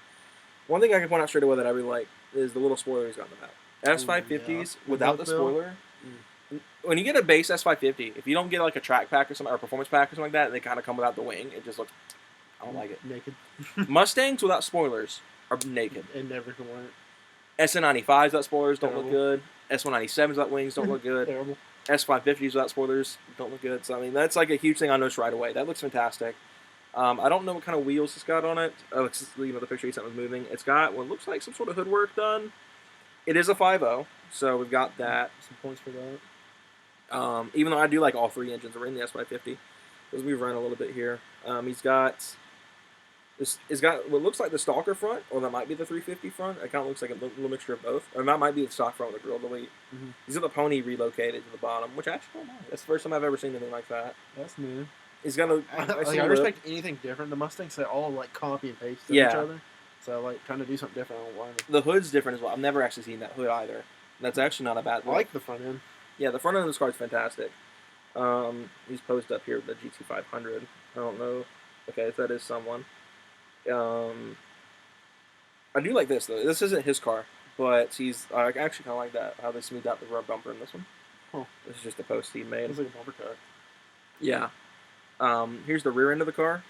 One thing I can point out straight away that I really like is the little spoiler he's got in the back. S550s without the spoiler. When you get a base S550, if you don't get like a track pack or something, or a performance pack or something like that, and they kind of come without the wing, it just looks. I don't like it. Naked. Mustangs without spoilers are naked. And never can wear it. SN95s without spoilers don't look Terrible. good. S197s without wings don't look good. Terrible. S550s without spoilers don't look good. So I mean, that's like a huge thing I noticed right away. That looks fantastic. I don't know what kind of wheels it's got on it. Oh, it's, you know, the picture you sent was moving. It's got what looks like some sort of hood work done. It is a 5.0, so we've got that. Some points for that. Even though I do like all three engines, we're in the S550 because we've run a little bit here. He's got this. It's got what looks like the Stalker front, or that might be the 350 front. It kind of looks like a little mixture of both, or that might be the stock front with the grill delete. Mm-hmm. He's got the pony relocated to the bottom, which I actually don't mind. That's the first time I've ever seen anything like that. That's new. He's got a. I respect anything different. The Mustangs, they all like copy and paste each other. So like trying to do something different. I don't mind it. The hood's different as well. I've never actually seen that hood either. That's actually not a bad look. I like the front end. Yeah, the front end of this car is fantastic. He's posed up here with the GT500. I don't know. Okay, if that is someone. I do like this though. This isn't his car, but he's I actually kind of like that how they smoothed out the rear bumper in this one. Huh. This is just a post he made. It's like a bumper car. Yeah. Here's the rear end of the car.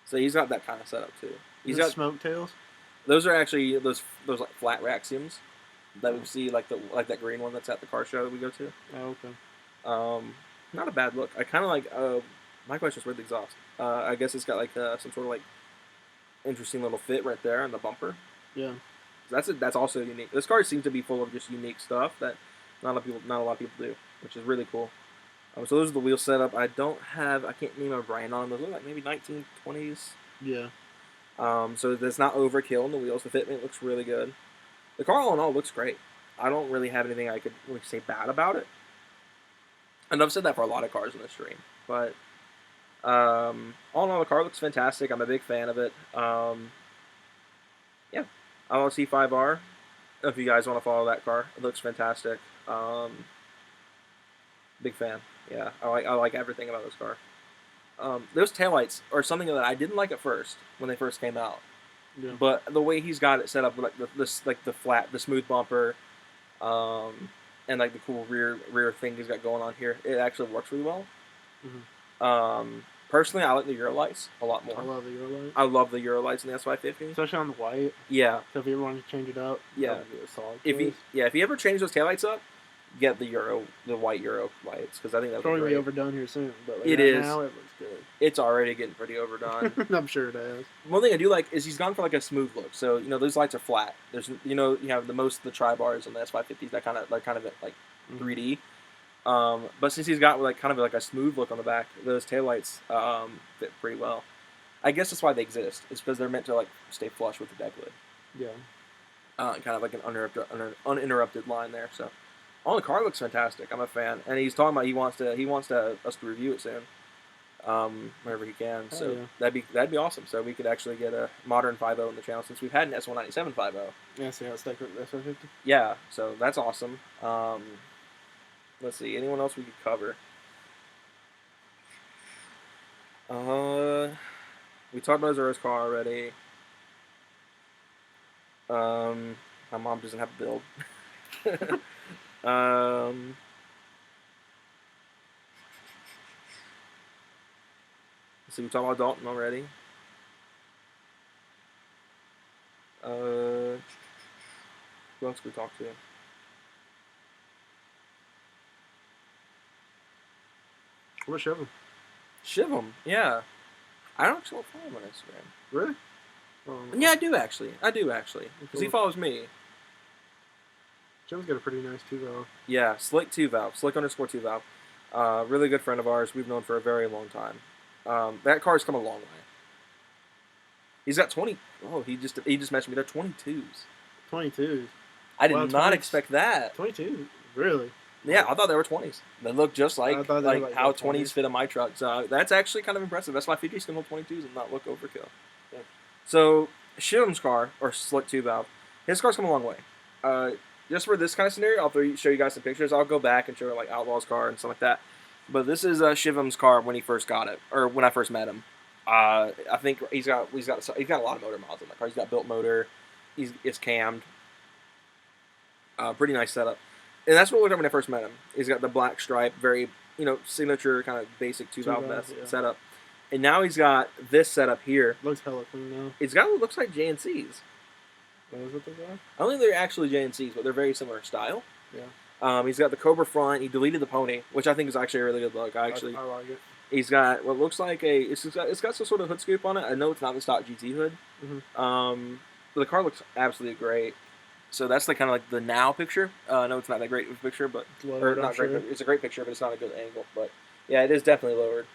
So he's got that kind of setup too. He's got smoke tails. Those are actually those like flat Raxiums that we see like that green one that's at the car show that we go to. Oh, okay. Not a bad look. I kind of like. My question is where's the exhaust? I guess it's got like some sort of like interesting little fit right there on the bumper. Yeah. That's also unique. This car seems to be full of just unique stuff that not a lot of people do, which is really cool. So those are the wheel setup. I can't name a brand on them. Those look like maybe 1920s. Yeah. So that's not overkill in the wheels. The fitment looks really good. The car all in all looks great. I don't really have anything I could really say bad about it. And I've said that for a lot of cars in this stream. But all in all, the car looks fantastic. I'm a big fan of it. Yeah. LLC5R. If you guys want to follow that car, it looks fantastic. Big fan. Yeah, I like everything about this car. Those taillights are something that I didn't like at first when they first came out. Yeah. But the way he's got it set up, like the smooth bumper, and like the cool rear thing he's got going on here, it actually works really well. Mm-hmm. Personally, I like the Eurolights a lot more. I love the Eurolights. I love the Eurolights in the S550, especially on the white. Yeah. So if you ever want to change it up, yeah, that would be a solid if you ever change those taillights up, get the white Euro lights, because I think that's probably gonna be overdone here soon. But like it right is. Now, it looks good. It's already getting pretty overdone. I'm sure it is. One thing I do like is he's gone for like a smooth look. So those lights are flat. There's you have the tri-bars and the S550s that kind of like 3D. But since he's got like kind of like a smooth look on the back, those taillights fit pretty well. I guess that's why they exist. It's because they're meant to like stay flush with the deck lid. Yeah. Kind of like an uninterrupted line there. So, the car looks fantastic. I'm a fan, and he's talking about he wants us to review it soon, whenever he can. So yeah. that'd be awesome. So we could actually get a modern 5.0 in the channel since we've had an S197 5.0. Yeah. See how it's stuck with the S150. Yeah. So that's awesome. Let's see. Anyone else we could cover? We talked about Zura's car already. My mom doesn't have a build. So we talked about Dalton already. Who else could we talk to? What about Shivam? Shivam, yeah. I don't actually follow him on Instagram. Really? Yeah, I do actually. Because he follows me. Shivam's got a pretty nice 2-valve. Yeah, Slick 2-valve. Slick _ 2-valve. Really good friend of ours. We've known for a very long time. That car's come a long way. He's got 20. Oh, he just mentioned me. They're 22s. 22s. I did not expect that. 22. Really? Yeah, I thought they were 20s. They look just like how 20s fit in my truck. So that's actually kind of impressive. That's why 50s can hold 22s and not look overkill. Yeah. So Shivam's car, or Slick 2-valve, his car's come a long way. Just for this kind of scenario, I'll show you guys some pictures. I'll go back and show like Outlaw's car and stuff like that. But this is Shivam's car when he first got it, or when I first met him. I think he's got a lot of motor miles in that car. He's got built motor. It's cammed. Pretty nice setup. And that's what we looked at when I first met him. He's got the black stripe, very, signature kind of basic 2-valve setup. And now he's got this setup here. Looks hella clean now. It's got what looks like JNCs. What is it they got? I don't think they're actually JNCs, but they're very similar style. Yeah. He's got the Cobra front. He deleted the pony, which I think is actually a really good look. I like it. He's got what looks like it's got some sort of hood scoop on it. I know it's not the stock GT hood. But the car looks absolutely great. So that's the kind of like the now picture. I know it's not that great of a picture, but Lowered, not sure. great. It's a great picture, but it's not a good angle. But yeah, it is definitely lowered.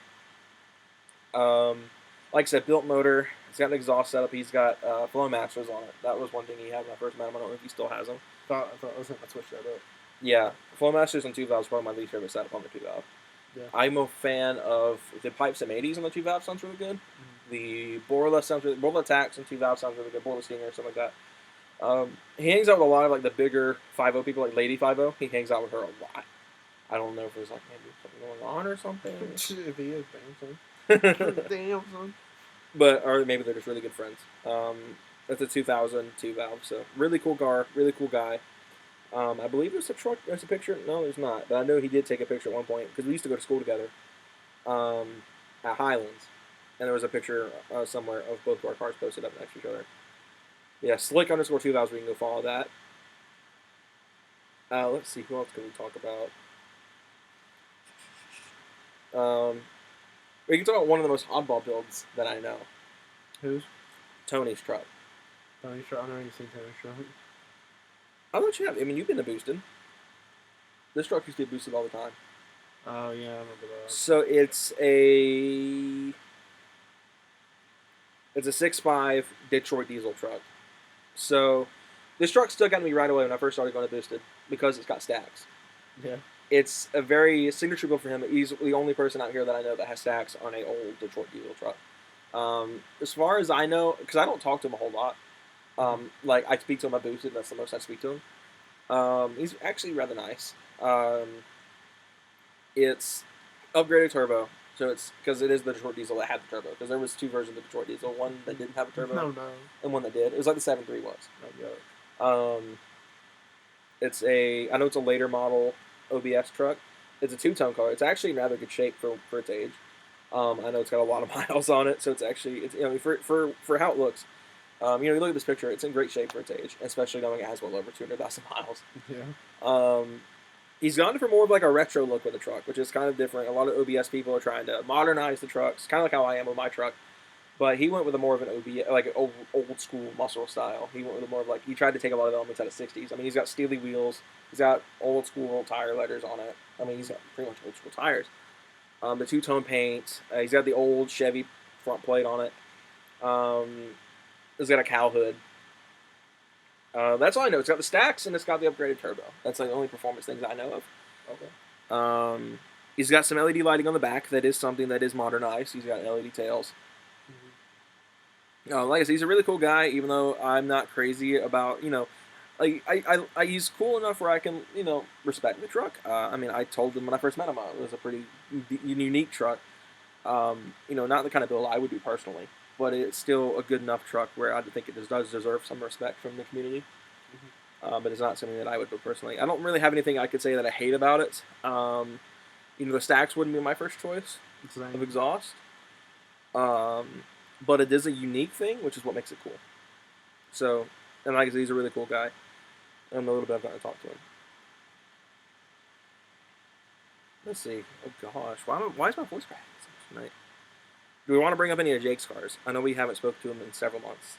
Like I said, built motor. It's got an exhaust setup. He's got Flowmasters on it. That was one thing he had when I first met him. I don't know if he still has them. I thought I was gonna switch that up. Yeah, Flowmasters on 2 valves is probably my least favorite setup on the 2 valve. Yeah. I'm a fan of the Pipes M80s on the 2 valve sounds really good. The Borla sounds really Borla Tax on 2 valve sounds really good. Borla Stinger, something like that. He hangs out with a lot of like the bigger 5.0 people, like Lady 5.0. He hangs out with her a lot. I don't know if there's like maybe something going on or something. If he is, damn son. Damn son. But or maybe they're just really good friends. That's a 2002 valve, so really cool car, really cool guy. I believe there's a truck. There's a picture. No, there's not. But I know he did take a picture at one point because we used to go to school together at Highlands, and there was a picture somewhere of both of our cars posted up next to each other. Yeah, Slick_2000. We can go follow that. Let's see. Who else can we talk about? We can talk about one of the most oddball builds that I know. Whose? Tony's truck. Tony's truck. I've never seen Tony's truck. I'll let you have. I mean, you've been to Booston. This truck used to get boosted all the time. Oh yeah, I remember that. So it's a 6.5 Detroit diesel truck. So this truck still got me right away when I first started going to Boosted because it's got stacks. Yeah. It's a very signature build for him. He's the only person out here that I know that has stacks on a old Detroit diesel truck. As far as I know, because I don't talk to him a whole lot. Like I speak to him at Boosted. That's the most I speak to him. He's actually rather nice. It's upgraded turbo, so it's because it is the Detroit diesel that had the turbo. Because there was 2 versions of the Detroit diesel, one that didn't have a turbo, and one that did. It was like the 7.3 was. Oh, It's I know it's a later model OBS truck. It's a 2-tone car. It's actually in rather good shape for its age. I know it's got a lot of miles on it, so it's for how it looks. You look at this picture; it's in great shape for its age, especially knowing it has well over 200,000 miles. Yeah. He's gone for more of like a retro look with the truck, which is kind of different. A lot of OBS people are trying to modernize the trucks, kind of like how I am with my truck. But he went with a more of an OBS, like an old school muscle style. He went with a more of like he tried to take a lot of elements out of '60s. I mean, he's got steely wheels. He's got old school tire letters on it. I mean, he's got pretty much old school tires. The 2-tone paint. He's got the old Chevy front plate on it. It's got a cow hood. That's all I know. It's got the stacks and it's got the upgraded turbo. That's like the only performance things I know of. Okay. He's got some LED lighting on the back. That is something that is modernized. He's got LED tails. Like I said, he's a really cool guy. Even though I'm not crazy about like he's cool enough where I can respect the truck. I mean, I told him when I first met him it was a pretty unique truck. Not the kind of build I would do personally. But it's still a good enough truck where I think it does deserve some respect from the community. But it's not something that I would do personally. I don't really have anything I could say that I hate about it. The stacks wouldn't be my first choice of exhaust. But it is a unique thing, which is what makes it cool. So, and like I said, he's a really cool guy. And a little bit I've gotten to talk to him. Let's see. Oh gosh, why is my voice cracking so much tonight? Do we want to bring up any of Jake's cars? I know we haven't spoken to him in several months.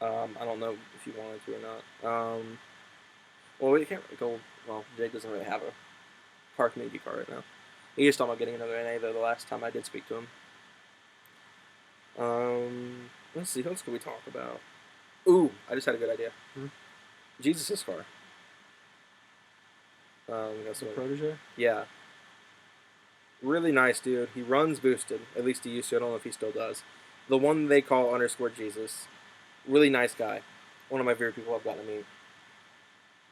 I don't know if you wanted to or not. Well, we can't go. Well, Jake doesn't really have a car community car right now. He is talking about getting another NA though. The last time I did speak to him. Let's see. What else can we talk about? Ooh, I just had a good idea. Jesus' car. That's a protege. Yeah. Really nice dude. He runs Boosted. At least he used to. I don't know if he still does. The one they call _Jesus. Really nice guy. One of my favorite people I've gotten to meet.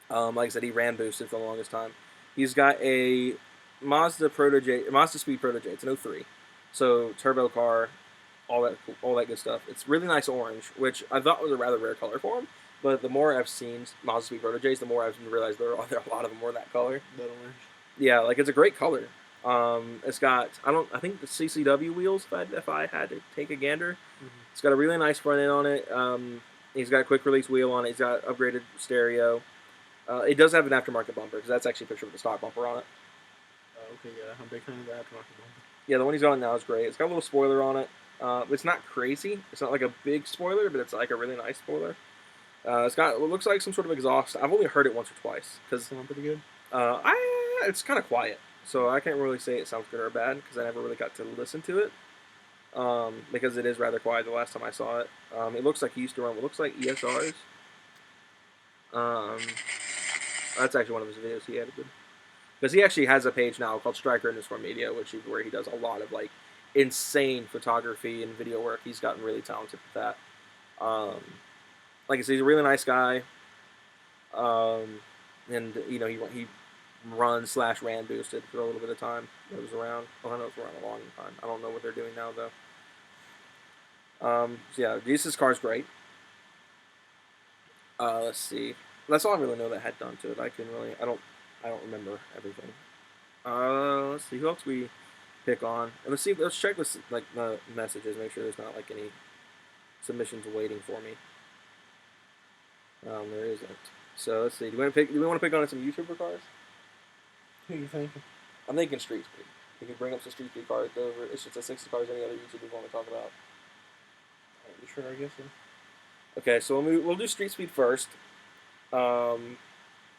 Like I said, he ran Boosted for the longest time. He's got a Mazda Speed Protege. It's an 03. So turbo car, all that good stuff. It's really nice orange, which I thought was a rather rare color for him. But the more I've seen Mazda Speed Proteges, the more I've realized there are a lot of them were that color. That orange. Yeah, like it's a great color. It's got I think the CCW wheels if I had to take a gander. It's got a really nice front end on it. He's got a quick release wheel on it. He's got upgraded stereo. It does have an aftermarket bumper because that's actually a picture of the stock bumper on it. Okay, yeah, I'm a big fan of the aftermarket bumper. Yeah, the one he's on now is great. It's got a little spoiler on it. It's not crazy. It's not like a big spoiler, but it's like a really nice spoiler. It's got what looks like some sort of exhaust. I've only heard it once or twice because Sound pretty good. it's kind of quiet, so I can't really say it sounds good or bad because I never really got to listen to it. Because it is rather quiet the last time I saw it. It looks like he used to run what looks like ESRs. Um, that's actually one of his videos he edited. Because he actually has a page now called Striker_Media, where he does a lot of like insane photography and video work. He's gotten really talented with that. Like I said, he's a really nice guy. And you know he run/ran boosted for a little bit of time. It was around. Well, I know it's around a long time. I don't know what they're doing now though. So yeah, Jesus' car's great. Let's see. That's all I really know that had done to it. I don't remember everything. Let's see who else we pick on, and let's check this like the messages, make sure there's not like any submissions waiting for me. There isn't. So let's see. Do we want to pick on some YouTuber cars? Who you thinking? I'm thinking Street Speed. We could bring up some Street Speed cars over. It's just a 60 cars any other YouTubers want to talk about. You sure? I guess so. Okay, so we'll do Street Speed first. I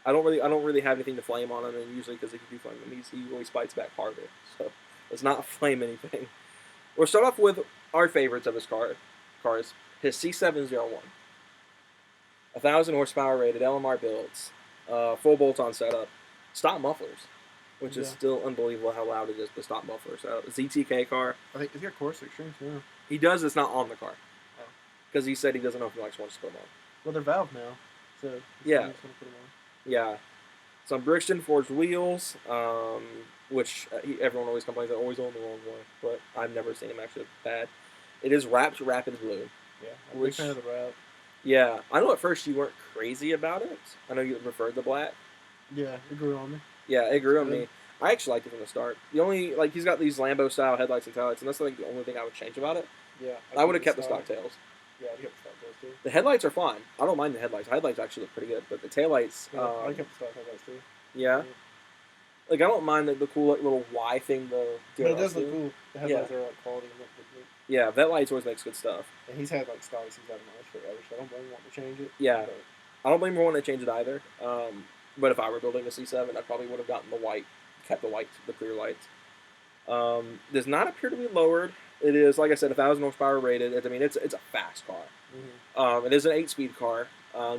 don't really have anything to flame on him, and usually because if you do flame him, he always fights back harder. So let's not flame anything. We'll start off with our favorites of his cars. His C701, 1,000 horsepower rated LMR builds, full bolt-on setup, stop mufflers, which is still unbelievable how loud it is. The stop muffler setup. ZTK car. I think he's got Corsa Extremes. Yeah. He does. It's not on the car. Oh. Because he said he doesn't know if he wants to put them on. Well, they're valve now, so yeah. He's gonna put them on. Yeah. Some Brixton forged wheels, which everyone always complains they're always on the wrong way, but I've never seen them actually bad. It is wrapped rapid blue. Yeah, I'm a big fan of the wrap. Yeah, I know at first you weren't crazy about it. I know you preferred the black. Yeah, it grew on me. Yeah, it grew on me. I actually liked it from the start. The only he's got these Lambo style headlights and taillights, and that's like the only thing I would change about it. Yeah, I would have kept the stock tails. Yeah, I kept the stock tails too. The headlights are fine. I don't mind the headlights. The headlights actually look pretty good, but the taillights. Yeah, I kept the stock headlights too. Yeah. Like I don't mind the cool like, little Y thing the. But it does look cool. The headlights are like quality. Yeah, that lights always makes good stuff. And he's had like styles he's had in mind forever, so I don't blame him wanting to change it. Yeah, but I don't blame him wanting to change it either. But if I were building a C7, I probably would have gotten the white, kept the clear lights. Does not appear to be lowered. It is, like I said, 1,000 horsepower rated. It's a fast car. Mm-hmm. It is an 8-speed car.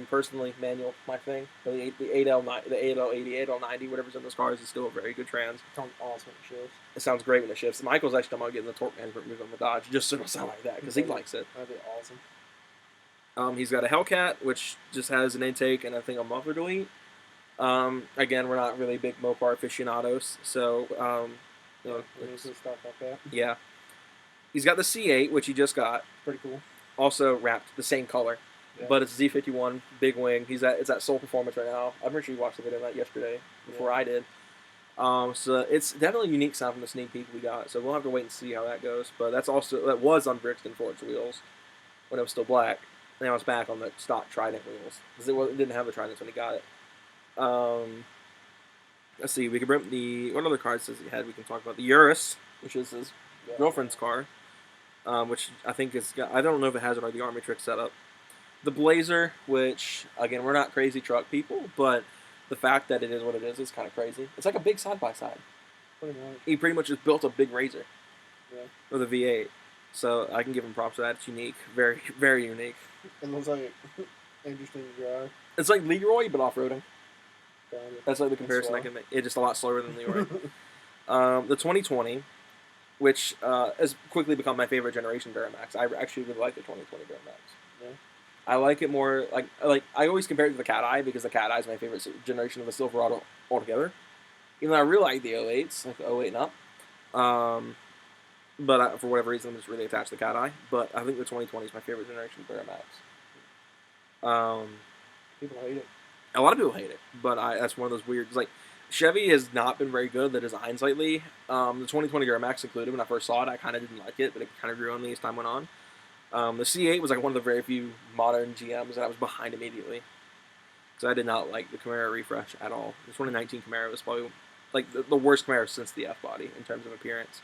Personally, manual, my thing. The 8L80, 8L90, whatever's in those cars is still a very good trans. It sounds awesome when it shifts. It sounds great when it shifts. Michael's actually talking about getting the torque management moved on the Dodge just so it'll sound like that because he likes it. That'd be awesome. He's got a Hellcat, which just has an intake and I think a muffler delete. Again, we're not really big Mopar aficionados, so we need to stop like that. Yeah. He's got the C8, which he just got. Pretty cool. Also wrapped the same color. Yeah. But it's Z51, big wing. It's at Soul Performance right now. I'm pretty sure you watched the video of that yesterday before I did. So it's definitely a unique sound from the sneak peek we got. So we'll have to wait and see how that goes. But that was on Brixton Forged wheels when it was still black. Now it's back on the stock Trident wheels because it didn't have the Tridents when he got it. Let's see. We can bring what other cars does he had? We can talk about the Urus, which is his girlfriend's car, which I think I don't know if it has it or the Army Trick setup. The Blazer, which, again, we're not crazy truck people, but the fact that it is what it is kind of crazy. It's like a big side-by-side. He pretty much just built a big Razor with a V8. So I can give him props for that. It's unique. Very, very unique. It looks like interesting to drive. It's like Leroy, but off-roading. That's like the comparison I can make. It's just a lot slower than Leroy. The 2020, which has quickly become my favorite generation Duramax. I actually really like the 2020 Duramax. Yeah. I like it more, I always compare it to the Cat Eye because the Cat Eye is my favorite generation of the Silverado altogether. Even though I really like the 08s, like the 08 and up. But for whatever reason, I'm just really attached to the Cat Eye. But I think the 2020 is my favorite generation of Duramax. People hate it. A lot of people hate it, but that's one of those weird, like, Chevy has not been very good at the designs lately. The 2020 Duramax included, when I first saw it, I kind of didn't like it, but it kind of grew on me as time went on. The C8 was like one of the very few modern GMs that I was behind immediately. So I did not like the Camaro refresh at all. The 2019 Camaro was probably like the worst Camaro since the F body in terms of appearance.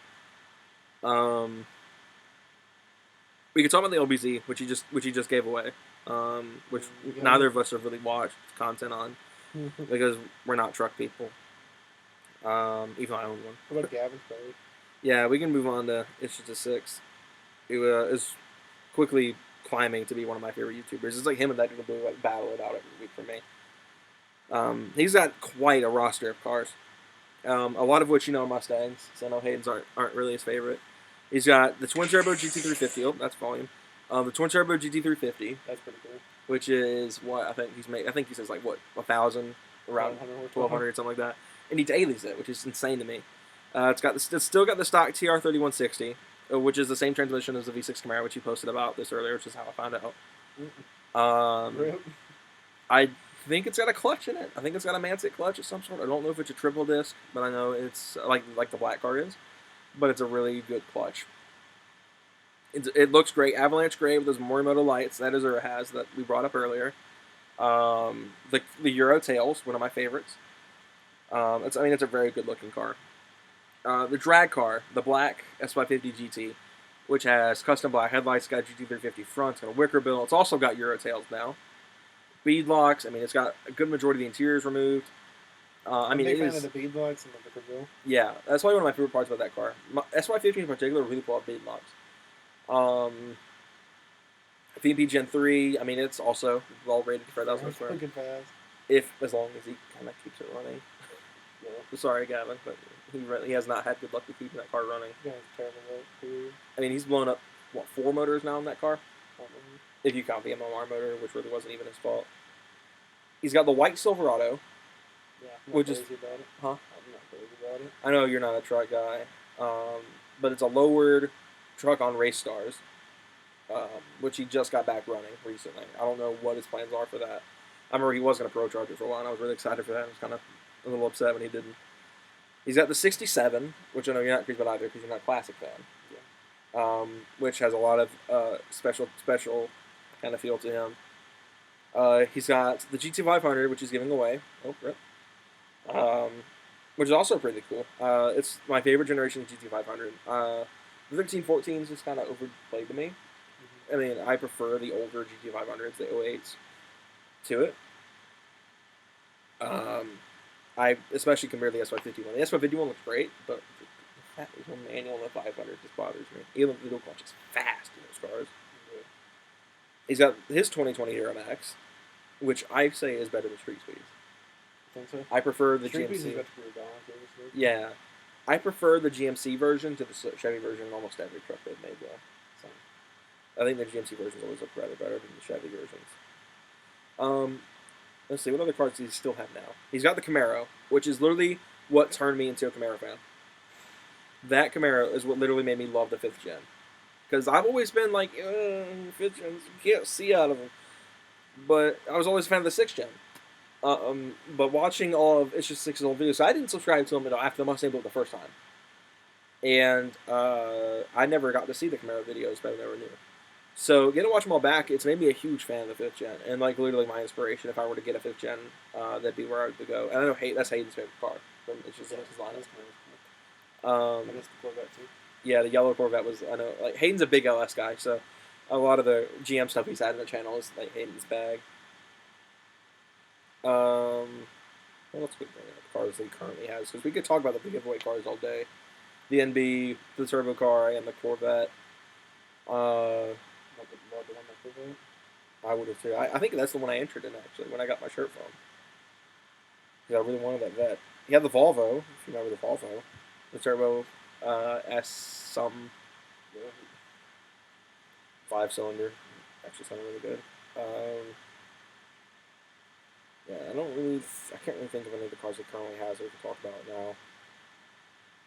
We could talk about the LBZ, which he just gave away, which neither of us have really watched content on because we're not truck people. Even though I own one. What about Gavin's Belly? Yeah, we can move on to Issues to 6. It is quickly climbing to be one of my favorite YouTubers. It's like him and that dude like battle it out every week for me. He's got quite a roster of cars. A lot of which are Mustangs, so I know Hayden's aren't really his favorite. He's got the twin turbo GT350. Oh, that's volume. The twin turbo GT350. That's pretty cool. Which is what I think he's made. I think he says like what 1,000, around 1,200, something like that. And he dailies it, which is insane to me. It's still got the stock TR3160, which is the same transmission as the V6 Camaro, which he posted about this earlier, which is how I found out. I think it's got a clutch in it. I think it's got a Mansett clutch of some sort. I don't know if it's a triple disc, but I know it's like the black car is. But it's a really good clutch. It looks great. Avalanche gray with those Morimoto lights. That is or has that we brought up earlier. The Euro tails, one of my favorites. It's a very good looking car. The drag car, the black S550 GT, which has custom black headlights, got GT350 front, and a wicker bill. It's also got Euro tails now. Bead locks. It's got a good majority of the interiors removed. I'm a big fan of the bead locks and the wicker bill. Yeah, that's probably one of my favorite parts about that car. SY50 in particular really pull out bead locks. VP Gen 3, it's also well rated for 1,000 horsepower. As long as he kind of keeps it running. Yeah. Sorry, Gavin, but he has not had good luck with keeping that car running. Yeah, it's terrible luck. He's blown up, 4 motors now in that car? If you count the MMR motor, which really wasn't even his fault. He's got the white Silverado. Yeah, I'm not crazy about it. Huh? I'm not crazy about it. I know you're not a truck guy, but it's a lowered truck on Race Stars, which he just got back running recently. I don't know what his plans are for that. I remember he was going to pro charge it for a while, and I was really excited for that. I was kind of a little upset when he didn't. He's got the 67, which I know you're not crazy about either because you're not a classic fan. Yeah. Which has a lot of special kind of feel to him. He's got the GT500, which he's giving away. Oh, rip. Which is also pretty cool. It's my favorite generation of GT500. The 1314 is just kind of overplayed to me. Mm-hmm. I prefer the older GT500s, the 08s, to it. I especially compare the SY51. The SY51 looks great, but the fat little manual in the 500 just bothers me. Even the middle clutch is fast in those cars. Mm-hmm. He's got his 2020 Hero Max, which I say is better than Street Speeds. So? I prefer the GMC. Yeah, I prefer the GMC version to the Chevy version in almost every truck they've made. Though, so I think the GMC versions always look rather better than the Chevy versions. Let's see what other cars does he still have now. He's got the Camaro, which is literally what turned me into a Camaro fan. That Camaro is what literally made me love the 5th gen, because I've always been like 5th gens, you can't see out of them, but I was always a fan of the 6th gen. But watching all of It's Just 6's old videos, so I didn't subscribe to him after the Mustang built the first time. And I never got to see the Camaro videos, but I never knew. So getting to watch them all back, it's made me a huge fan of the 5th gen. And literally my inspiration, if I were to get a 5th gen, that'd be where I would go. And I know that's Hayden's favorite car. It's just his lineup. I missed the Corvette too. Yeah, the yellow Corvette was, I know, Hayden's a big LS guy, so a lot of the GM stuff he's had in the channel is Hayden's bag. What else we the cars that he currently has? Because we could talk about the giveaway cars all day. The NB, the turbo car, and the Corvette. I would have too. I think that's the one I entered in actually when I got my shirt from. Yeah, I really wanted that vet. He had the Volvo, if you remember the Volvo, the turbo S some 5-cylinder. Actually, sounded really good. Yeah, I can't really think of any of the cars he currently has that we can talk about now.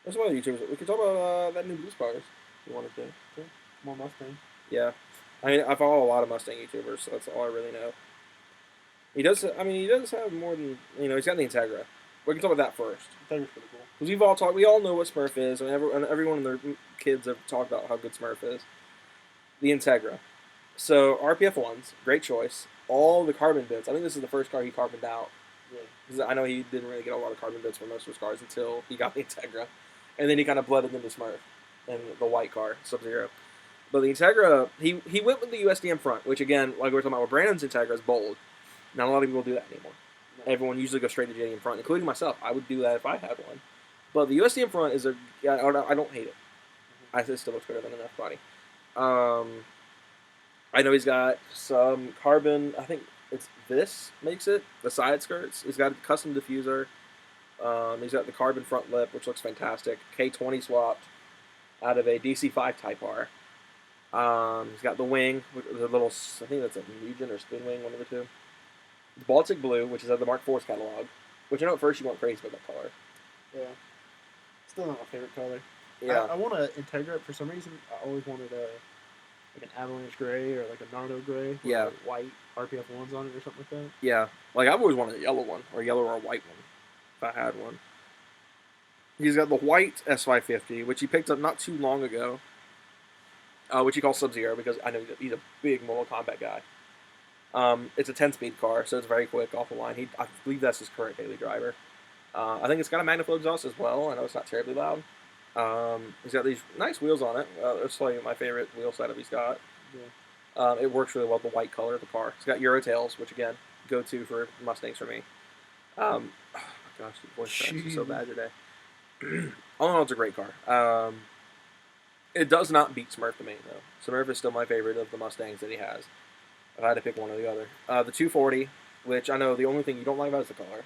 There's some other YouTubers. We could talk about that new Blue Spars if you wanted to. Okay. More Mustang. Yeah. I follow a lot of Mustang YouTubers, so that's all I really know. He does have more than, he's got the Integra. We can talk about that first. Integra's pretty cool. Because we all know what Smurf is, and everyone and their kids have talked about how good Smurf is. The Integra. So, RPF 1s, great choice. all the carbon bits. I think this is the first car he carboned out. Yeah. 'Cause I know he didn't really get a lot of carbon bits for most of his cars until he got the Integra, and then he kind of blended into Smurf and the white car Sub-Zero. But the Integra, he went with the USDM front, which again, like we were talking about, with Brandon's Integra is bold. Not a lot of people do that anymore. No. Everyone usually goes straight to JDM front, including myself. I would do that if I had one. But the USDM front is I don't hate it. I think it still looks better than an F body. I know he's got some carbon. I think this makes it the side skirts. He's got a custom diffuser. He's got the carbon front lip, which looks fantastic. K20 swapped out of a DC5 Type R. He's got the wing, the little. I think that's a Mugen or Spoon wing, one of the two. The Baltic blue, which is at the Mark IV's catalog. Which I know at first you went crazy with that color. Yeah. Still not my favorite color. Yeah. I want to Integra for some reason. I always wanted like an Avalanche gray or like a Nardo gray. With Yeah. like white RPF ones on it or something like that. Yeah, like I've always wanted a yellow one, or a yellow or a white one, if I had one. He's got the white S550, which he picked up not too long ago, which he calls Sub-Zero because I know he's a big Mortal Kombat guy. It's a 10-speed car, so it's very quick off the line. I believe that's his current daily driver. I think it's got a Magnaflow exhaust as well. I know it's not terribly loud. He's got these nice wheels on it. It's like my favorite wheel setup he's got. Yeah. It works really well with the white color of the car. It's got Euro tails, which again, go to for Mustangs for me. Oh my gosh, the voice cracks are so bad today. All in all, it's a great car. It does not beat Smurf to me, though. Smurf is still my favorite of the Mustangs that he has. If I had to pick one or the other. The 240, which I know the only thing you don't like about is the color.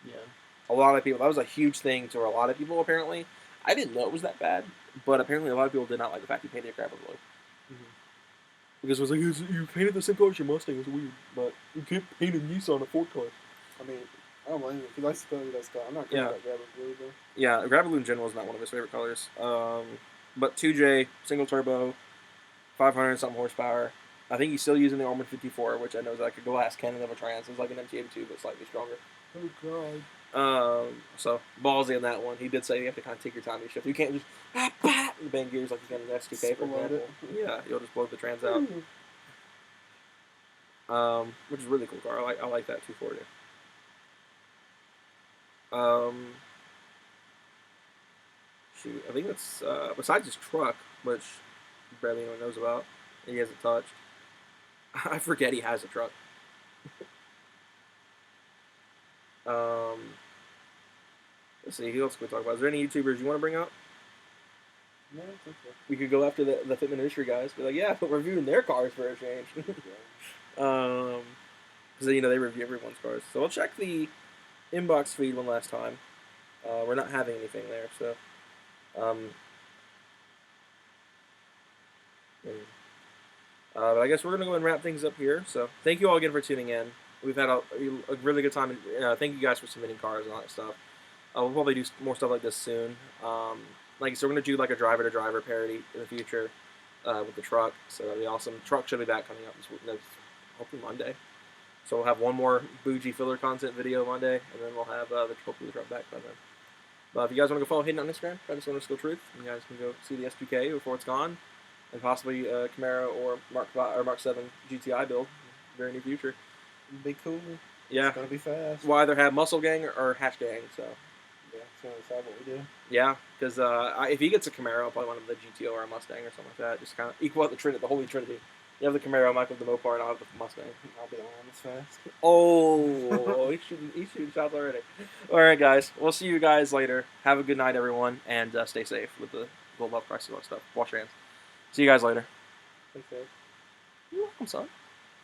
Yeah. A lot of people, that was a huge thing to a lot of people, apparently. I didn't know it was that bad, but apparently a lot of people did not like the fact he painted it graphic blue. Mm-hmm. Because it was like, you painted the same color as your Mustang, it's weird. But you can't paint a Nissan a Ford car. I mean, I don't blame him. If he likes the color, he likes the color. I'm not good at graphic blue, though. Yeah, graphic blue in general is not one of his favorite colors. But 2J, single turbo, 500 something horsepower. I think he's still using the Armored 54, which I know is like a glass cannon of a trans. It's like an MT82, but slightly stronger. Oh, God. So ballsy on that one. He did say you have to kind of take your time to shift. You can't just and bang gears like you can in an STK, for Explode example. it. Yeah, you'll just blow the trans out. Which is a really cool car. I like that 240. Shoot, I think that's besides his truck, which barely anyone knows about. He hasn't touched. I forget he has a truck. Let's see, who else can we talk about? Is there any YouTubers you want to bring up? No, I don't think so. We could go after the Fitment industry guys. Be like, yeah, but reviewing their cars for a change. Because you know they review everyone's cars. So I'll check the inbox feed one last time. We're not having anything there, so. But I guess we're gonna go and wrap things up here. So thank you all again for tuning in. We've had a really good time. Thank you guys for submitting cars and all that stuff. We'll probably do more stuff like this soon. Like I said, we're going to do like a driver-to-driver parody in the future with the truck. So that'll be awesome. Truck should be back coming up this week, hopefully Monday. So we'll have one more bougie filler content video Monday, and then we'll have hopefully the truck back by then. But if you guys want to go follow Hayden on Instagram, _truth, you guys can go see the S2K before it's gone, and possibly Camaro or Mark 7 GTI build very near future. It'll be cool. Yeah. It's gonna be fast. We'll either have Muscle Gang or Hash Gang, so. Yeah, it's gonna decide what we do. Yeah, because if he gets a Camaro, I'll probably want him the GTO or a Mustang or something like that. Just kind of equal out the Holy Trinity. You have the Camaro, Michael the Mopar, and I'll have the Mustang. I'll be the one that's fast. Oh, he's shooting shots already. All right, guys. We'll see you guys later. Have a good night, everyone, and stay safe with the global health crisis and all that stuff. Wash your hands. See you guys later. Thanks, Ed. You're welcome, son.